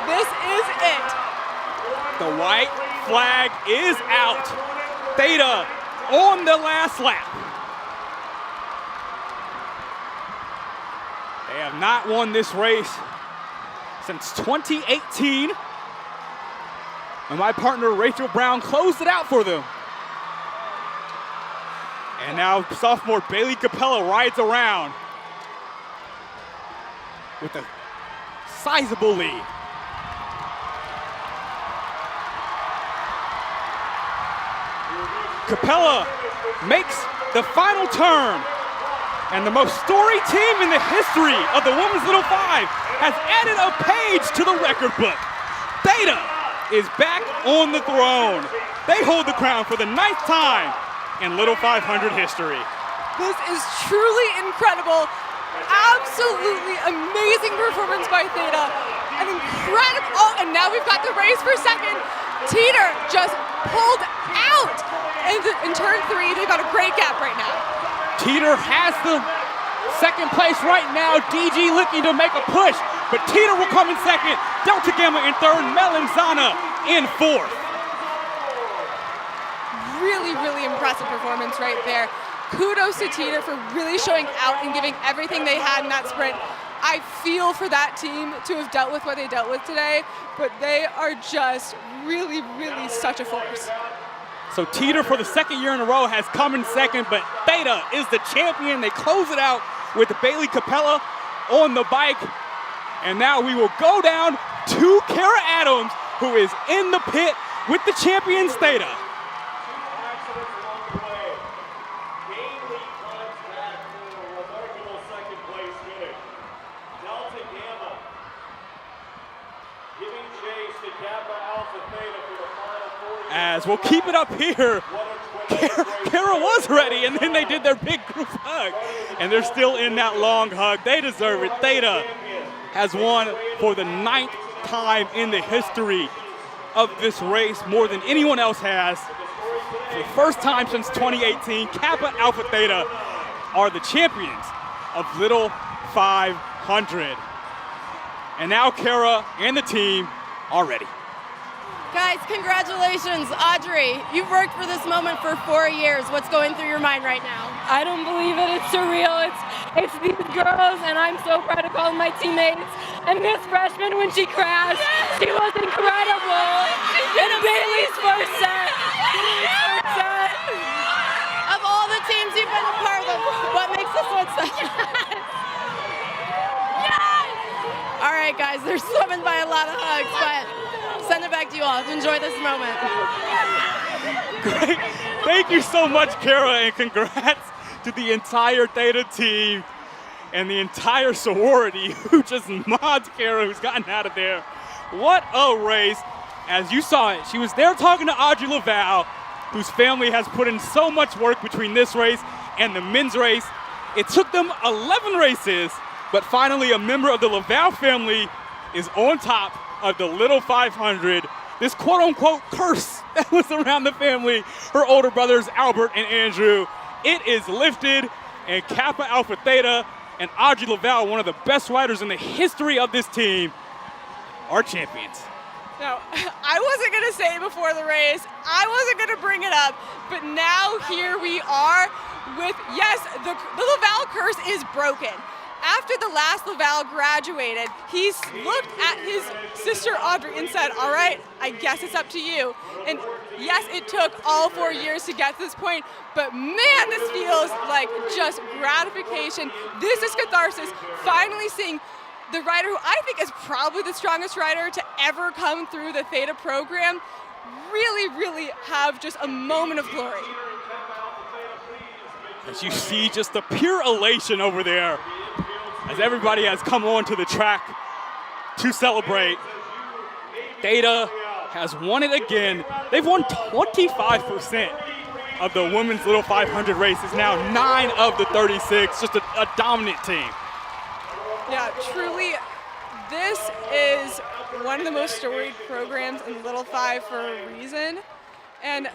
This is it. The white flag is out. Theta on the last lap. They have not won this race since 2018. And my partner Rachel Brown closed it out for them. And now sophomore Bailey Capella rides around with a sizable lead. Capella makes the final turn, and the most storied team in the history of the Women's Little 5 has added a page to the record book. Theta is back on the throne. They hold the crown for the 9th time in Little 500 history. This is truly incredible. Absolutely amazing performance by Theta. An incredible, oh, and now we've got the race for second. Teeter just pulled out. In turn 3, they've got a great gap right now. Teeter has the second place right now. DG looking to make a push, but Teeter will come in second. Delta Gamma in third, Melanzana in fourth. Really, really impressive performance right there. Kudos to Teeter for really showing out and giving everything they had in that sprint. I feel for that team to have dealt with what they dealt with today, but they are just really, really such a force. So Teeter for the second year in a row has come in second, but Theta is the champion. They close it out with Bailey Capella on the bike. And now we will go down to Kara Adams, who is in the pit with the champions Theta. As we'll keep it up here. Kara was ready, and then they did their big group hug. And they're still in that long hug. They deserve it. Theta has won for the 9th time in the history of this race, more than anyone else has. For the first time since 2018, Kappa Alpha Theta are the champions of Little 500. And now Kara and the team are ready. Guys, congratulations. Audrey, you've worked for this moment for 4 years. What's going through your mind right now? I don't believe it. It's surreal. It's these girls, and I'm so proud of all my teammates. And this freshman, when she crashed, she was incredible. And Bailey's first set. Of all the teams you've been a part of, what makes this one special? All right, guys, they're summoned by a lot of hugs, but send it back to you all. Enjoy this moment. Great. Thank you so much, Kara, and congrats to the entire Theta team and the entire sorority who just mods Kara, who's gotten out of there. What a race. As you saw it, she was there talking to Audrey LaValle, whose family has put in so much work between this race and the men's race. It took them 11 races, but finally a member of the LaValle family is on top of the Little 500. This quote-unquote curse that was around the family, her older brothers Albert and Andrew, it is lifted, and Kappa Alpha Theta and Audrey LaValle, one of the best riders in the history of this team, are champions. No, I wasn't going to say it before the race. I wasn't going to bring it up, but now here we are with, yes, the LaValle curse is broken. After the last Laval graduated, he looked at his sister Audrey and said, all right, I guess it's up to you. And yes, it took all 4 years to get to this point, but man, this feels like just gratification. This is catharsis, finally seeing the rider who I think is probably the strongest rider to ever come through the Theta program really have just a moment of glory. As you see just the pure elation over there as everybody has come onto the track to celebrate. Theta has won it again. They've won 25% of the women's Little 500 races now, 9 of the 36, just a dominant team. Yeah, truly, this is one of the most storied programs in Little 5 for a reason. And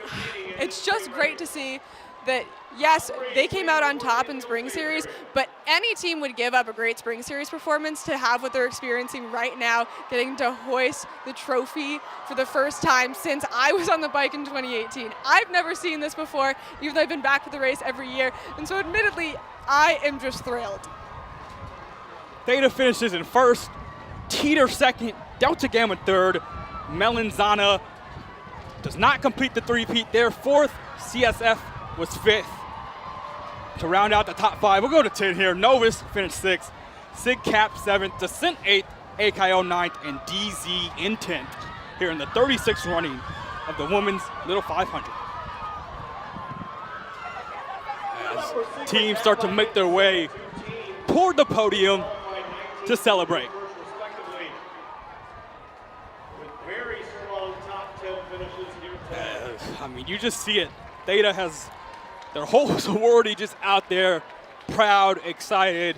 it's just great to see that, yes, they came out on top in Spring Series, but any team would give up a great Spring Series performance to have what they're experiencing right now, getting to hoist the trophy for the first time since I was on the bike in 2018. I've never seen this before, even though I've been back for the race every year. And so admittedly, I am just thrilled. Theta finishes in first, Teeter second, Delta Gamma third, Melanzana does not complete the three-peat there, fourth, CSF was fifth. To round out the top 5, we'll go to 10 here. Novus finished 6th, Sig Cap 7th, Descent 8th, AKO 9th, and DZ in 10th here in the 36th running of the women's Little 500. As teams start to make their way toward the podium to celebrate. I mean, you just see it. Theta has their whole sorority just out there, proud, excited,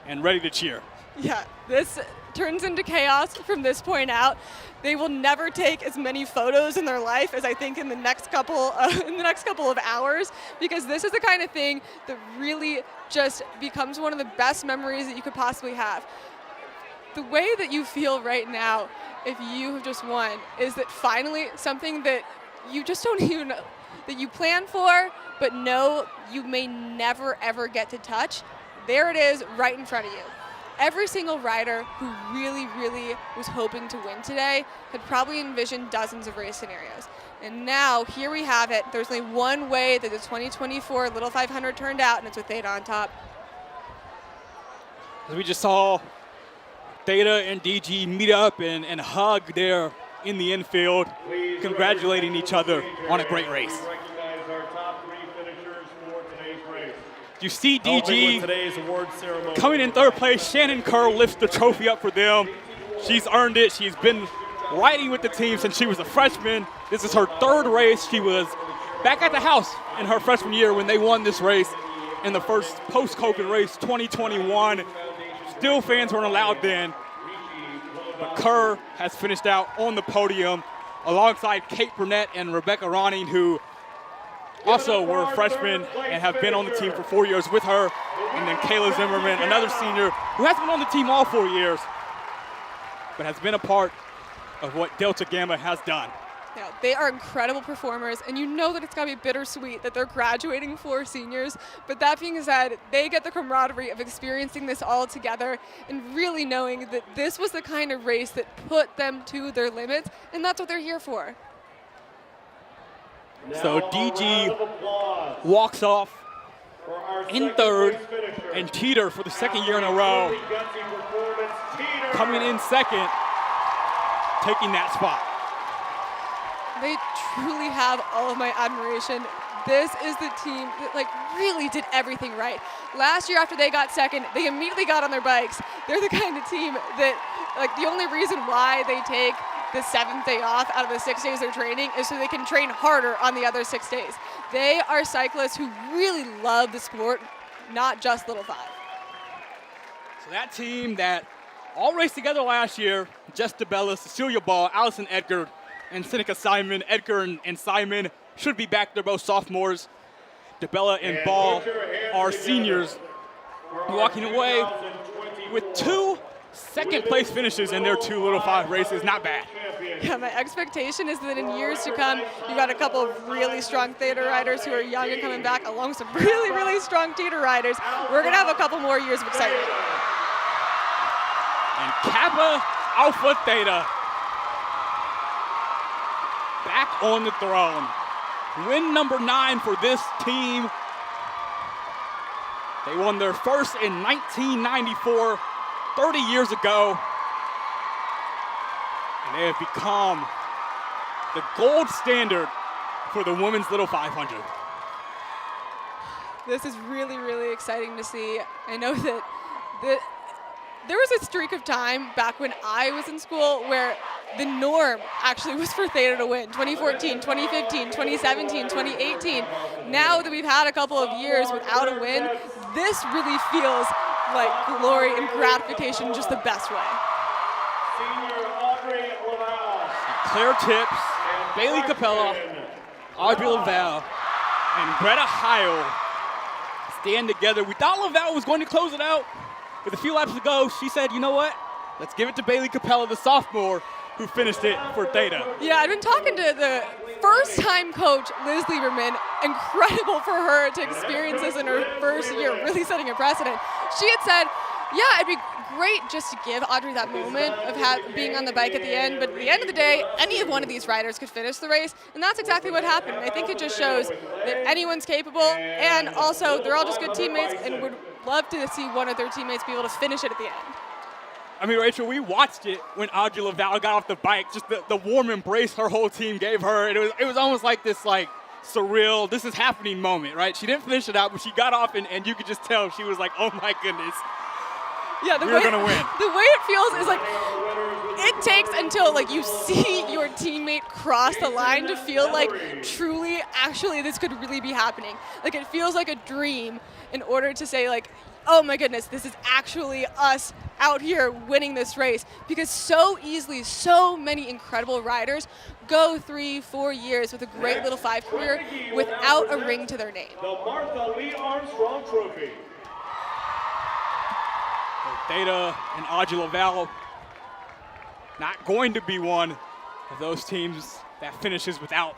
and ready to cheer. Yeah, this turns into chaos from this point out. They will never take as many photos in their life as I think in the next couple of hours, because this is the kind of thing that really just becomes one of the best memories that you could possibly have. The way that you feel right now, if you have just won, is that finally something that you just don't even know, that you plan for, but know you may never ever get to touch. There it is right in front of you. Every single rider who really was hoping to win today had probably envisioned dozens of race scenarios. And now here we have it. There's only one way that the 2024 Little 500 turned out, and it's with Theta on top. As we just saw Theta and DG meet up and hug there in the infield, congratulating each other on a great race. You see DG coming in third place. Shannon Kerr lifts the trophy up for them. She's earned it. She's been riding with the team since she was a freshman. This is her third race. She was back at the house in her freshman year when they won this race in the first post-COVID race, 2021. Still fans weren't allowed then. But Kerr has finished out on the podium alongside Kate Burnett and Rebecca Ronning, who also were freshmen and have been on the team for 4 years with her. And then Kayla Zimmerman, another senior who has been on the team all 4 years, but has been a part of what Delta Gamma has done. Yeah, they are incredible performers, and you know that it's got to be bittersweet that they're graduating 4 seniors. But that being said, they get the camaraderie of experiencing this all together and really knowing that this was the kind of race that put them to their limits, and that's what they're here for. So DG walks off in third, and Teeter for the second year in a row coming in second, taking that spot. They truly have all of my admiration. This is the team that really did everything right. Last year after they got second, they immediately got on their bikes. They're the kind of team that the only reason why they take the 7th day off out of the 6 days they're training is so they can train harder on the other 6 days. They are cyclists who really love the sport, not just Little 5. So that team that all raced together last year, Jess DeBella, Cecilia Ball, Allison Edgar, and Seneca Simon. Edgar and Simon should be back. They're both sophomores. DeBella and Ball are seniors, walking away with 2 second-place finishes in their 2 Little 5 races. Not bad. Yeah, my expectation is that in years to come, you've got a couple of really strong Theta riders who are young and coming back, along with some really, really strong Theta riders. We're going to have a couple more years of excitement. And Kappa Alpha Theta back on the throne. Win number 9 for this team. They won their first in 1994, 30 years ago. And they have become the gold standard for the women's Little 500. This is really, really exciting to see. I know that there was a streak of time back when I was in school where the norm actually was for Theta to win. 2014, 2015, 2017, 2018. Now that we've had a couple of years without a win, this really feels like glory and gratification just the best way. Claire Tips, Bailey Capella, Audrey Lavelle, and Greta Heil stand together. We thought Lavelle was going to close it out. With a few laps to go, she said, you know what? Let's give it to Bailey Capella, the sophomore, who finished it for Theta. Yeah, I've been talking to the first-time coach, Liz Lieberman. Incredible for her to experience this in her first year, really setting a precedent. She had said, yeah, it'd be great just to give Audrey that moment of being on the bike at the end, but at the end of the day, any of one of these riders could finish the race, and that's exactly what happened. I think it just shows that anyone's capable, and also they're all just good teammates and would love to see one of their teammates be able to finish it at the end. I mean, Rachel, we watched it when Audrey Lavelle got off the bike, just the warm embrace her whole team gave her. It was almost like this surreal, this is happening moment, right? She didn't finish it out, but she got off and you could just tell she was like, oh my goodness. Yeah, we're going to win. The way it feels is like it takes until you see your teammate cross the line to feel like truly, actually, this could really be happening. Like it feels like a dream in order to say oh my goodness, this is actually us out here winning this race, because so easily, so many incredible riders go 3-4 years with a great Little 5 career without a ring to their name. The Martha Lee Armstrong Trophy. Theta and Audrey Lavelle not going to be one of those teams that finishes without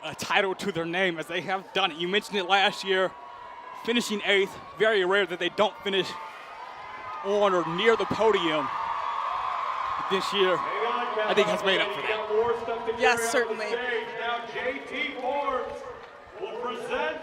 a title to their name, as they have done it. You mentioned it last year, finishing 8th. Very rare that they don't finish on or near the podium. But this year, I think has made up for that. Yes, certainly. Now JT Forbes will present.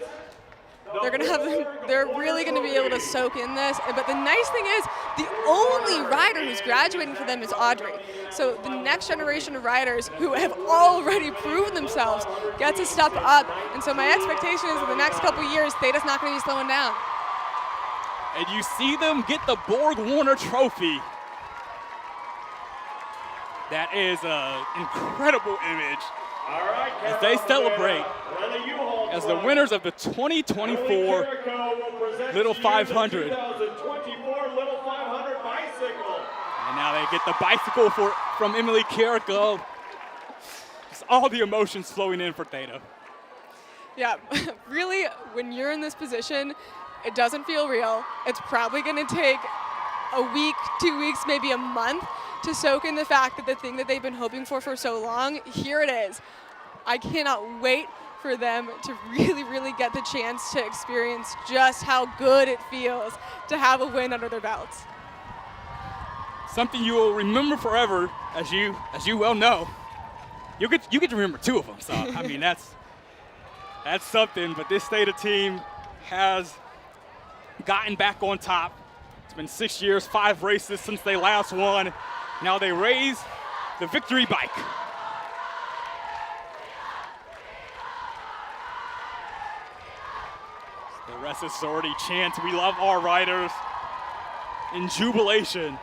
They're really going to be able to soak in this. But the nice thing is, the only rider who's graduating for them is Audrey. So the next generation of riders who have already proven themselves get to step up. And so my expectation is in the next couple years, Theta's not going to be slowing down. And you see them get the Borg Warner Trophy. That is an incredible image as they celebrate as the winners of the 2024 Little 500. And now they get the bicycle from Emily Carrico. Just all the emotions flowing in for Theta. Yeah, really, when you're in this position, it doesn't feel real. It's probably going to take a week, 2 weeks, maybe a month to soak in the fact that the thing that they've been hoping for so long, here it is. I cannot wait for them to really, really get the chance to experience just how good it feels to have a win under their belts. Something you will remember forever, as you well know. You get to remember 2 of them, so I mean that's something. But this Theta team has gotten back on top. It's been 6 years, 5 races since they last won. Now they raise the victory bike. The rest is sorority chant. We love our riders in jubilation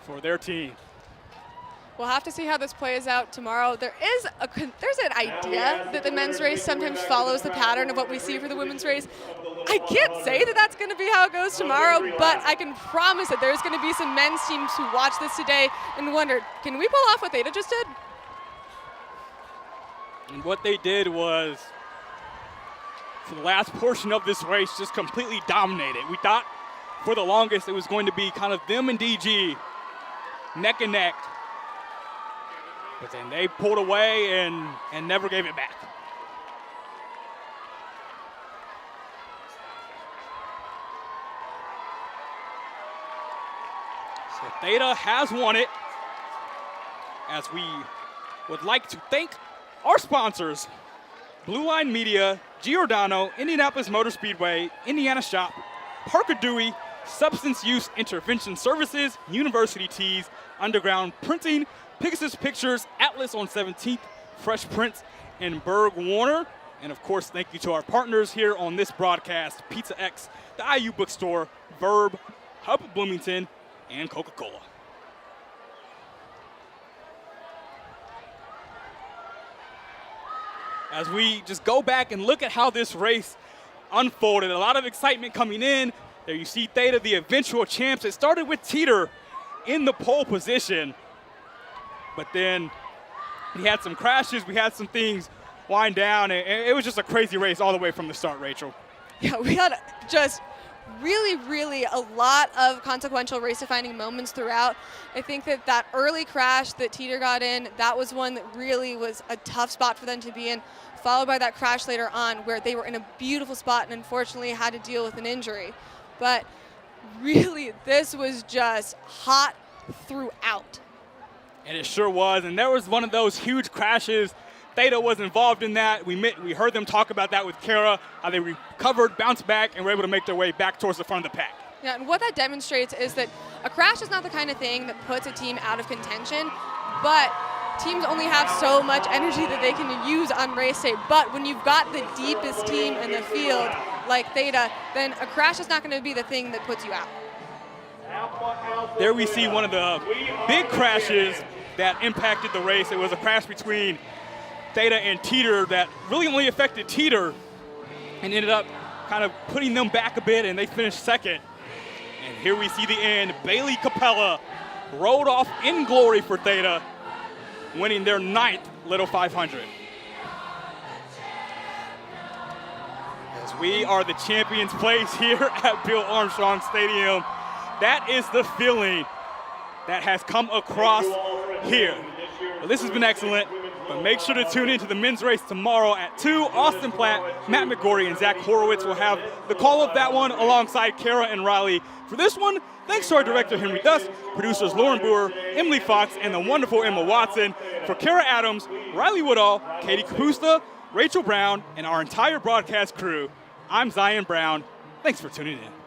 for their team. We'll have to see how this plays out tomorrow. There's an idea that the men's race sometimes follows the pattern of what we see for the women's race. I can't say that that's going to be how it goes tomorrow, but I can promise that there's going to be some men's teams who watch this today and wonder, can we pull off what Theta just did? And what they did was, for the last portion of this race, just completely dominated. We thought for the longest it was going to be kind of them and DG neck and neck But then they pulled away and never gave it back. So Theta has won it, as we would like to thank our sponsors, Blue Line Media, Giordano, Indianapolis Motor Speedway, Indiana Shop, Parker Dewey, Substance Use Intervention Services, University Tees, Underground Printing, Pegasus Pictures, Atlas on 17th, Fresh Prints, and Berg Warner. And of course, thank you to our partners here on this broadcast, Pizza X, the IU Bookstore, Verb, Hub Bloomington, and Coca-Cola. As we just go back and look at how this race unfolded, a lot of excitement coming in. There you see Theta, the eventual champs. It started with Teeter in the pole position, but then we had some crashes, we had some things wind down, and it was just a crazy race all the way from the start, Rachel. Yeah, we had just really a lot of consequential race-defining moments throughout. I think that early crash that Teeter got in, that was one that really was a tough spot for them to be in, followed by that crash later on where they were in a beautiful spot and unfortunately had to deal with an injury. But really, this was just hot throughout. And it sure was, and there was one of those huge crashes. Theta was involved in that. We heard them talk about that with Kara, how they recovered, bounced back, and were able to make their way back towards the front of the pack. Yeah, and what that demonstrates is that a crash is not the kind of thing that puts a team out of contention, but teams only have so much energy that they can use on race day. But when you've got the deepest team in the field, like Theta, then a crash is not going to be the thing that puts you out. There we see one of the big crashes that impacted the race. It was a crash between Theta and Teeter that really only affected Teeter and ended up kind of putting them back a bit, and they finished second. And here we see the end. Bailey Capella rode off in glory for Theta, winning their 9th Little 500. As we are the champions place here at Bill Armstrong Stadium, that is the feeling that has come across here. Well, this has been excellent, but make sure to tune in to the men's race tomorrow at 2. Austin Platt, Matt McGorry, and Zach Horowitz will have the call of that one alongside Kara and Riley. For this one, thanks to our director, Henry Dust, producers Lauren Boer, Emily Fox, and the wonderful Emma Watson. For Kara Adams, Riley Woodall, Katie Kapusta, Rachel Brown, and our entire broadcast crew, I'm Zion Brown. Thanks for tuning in.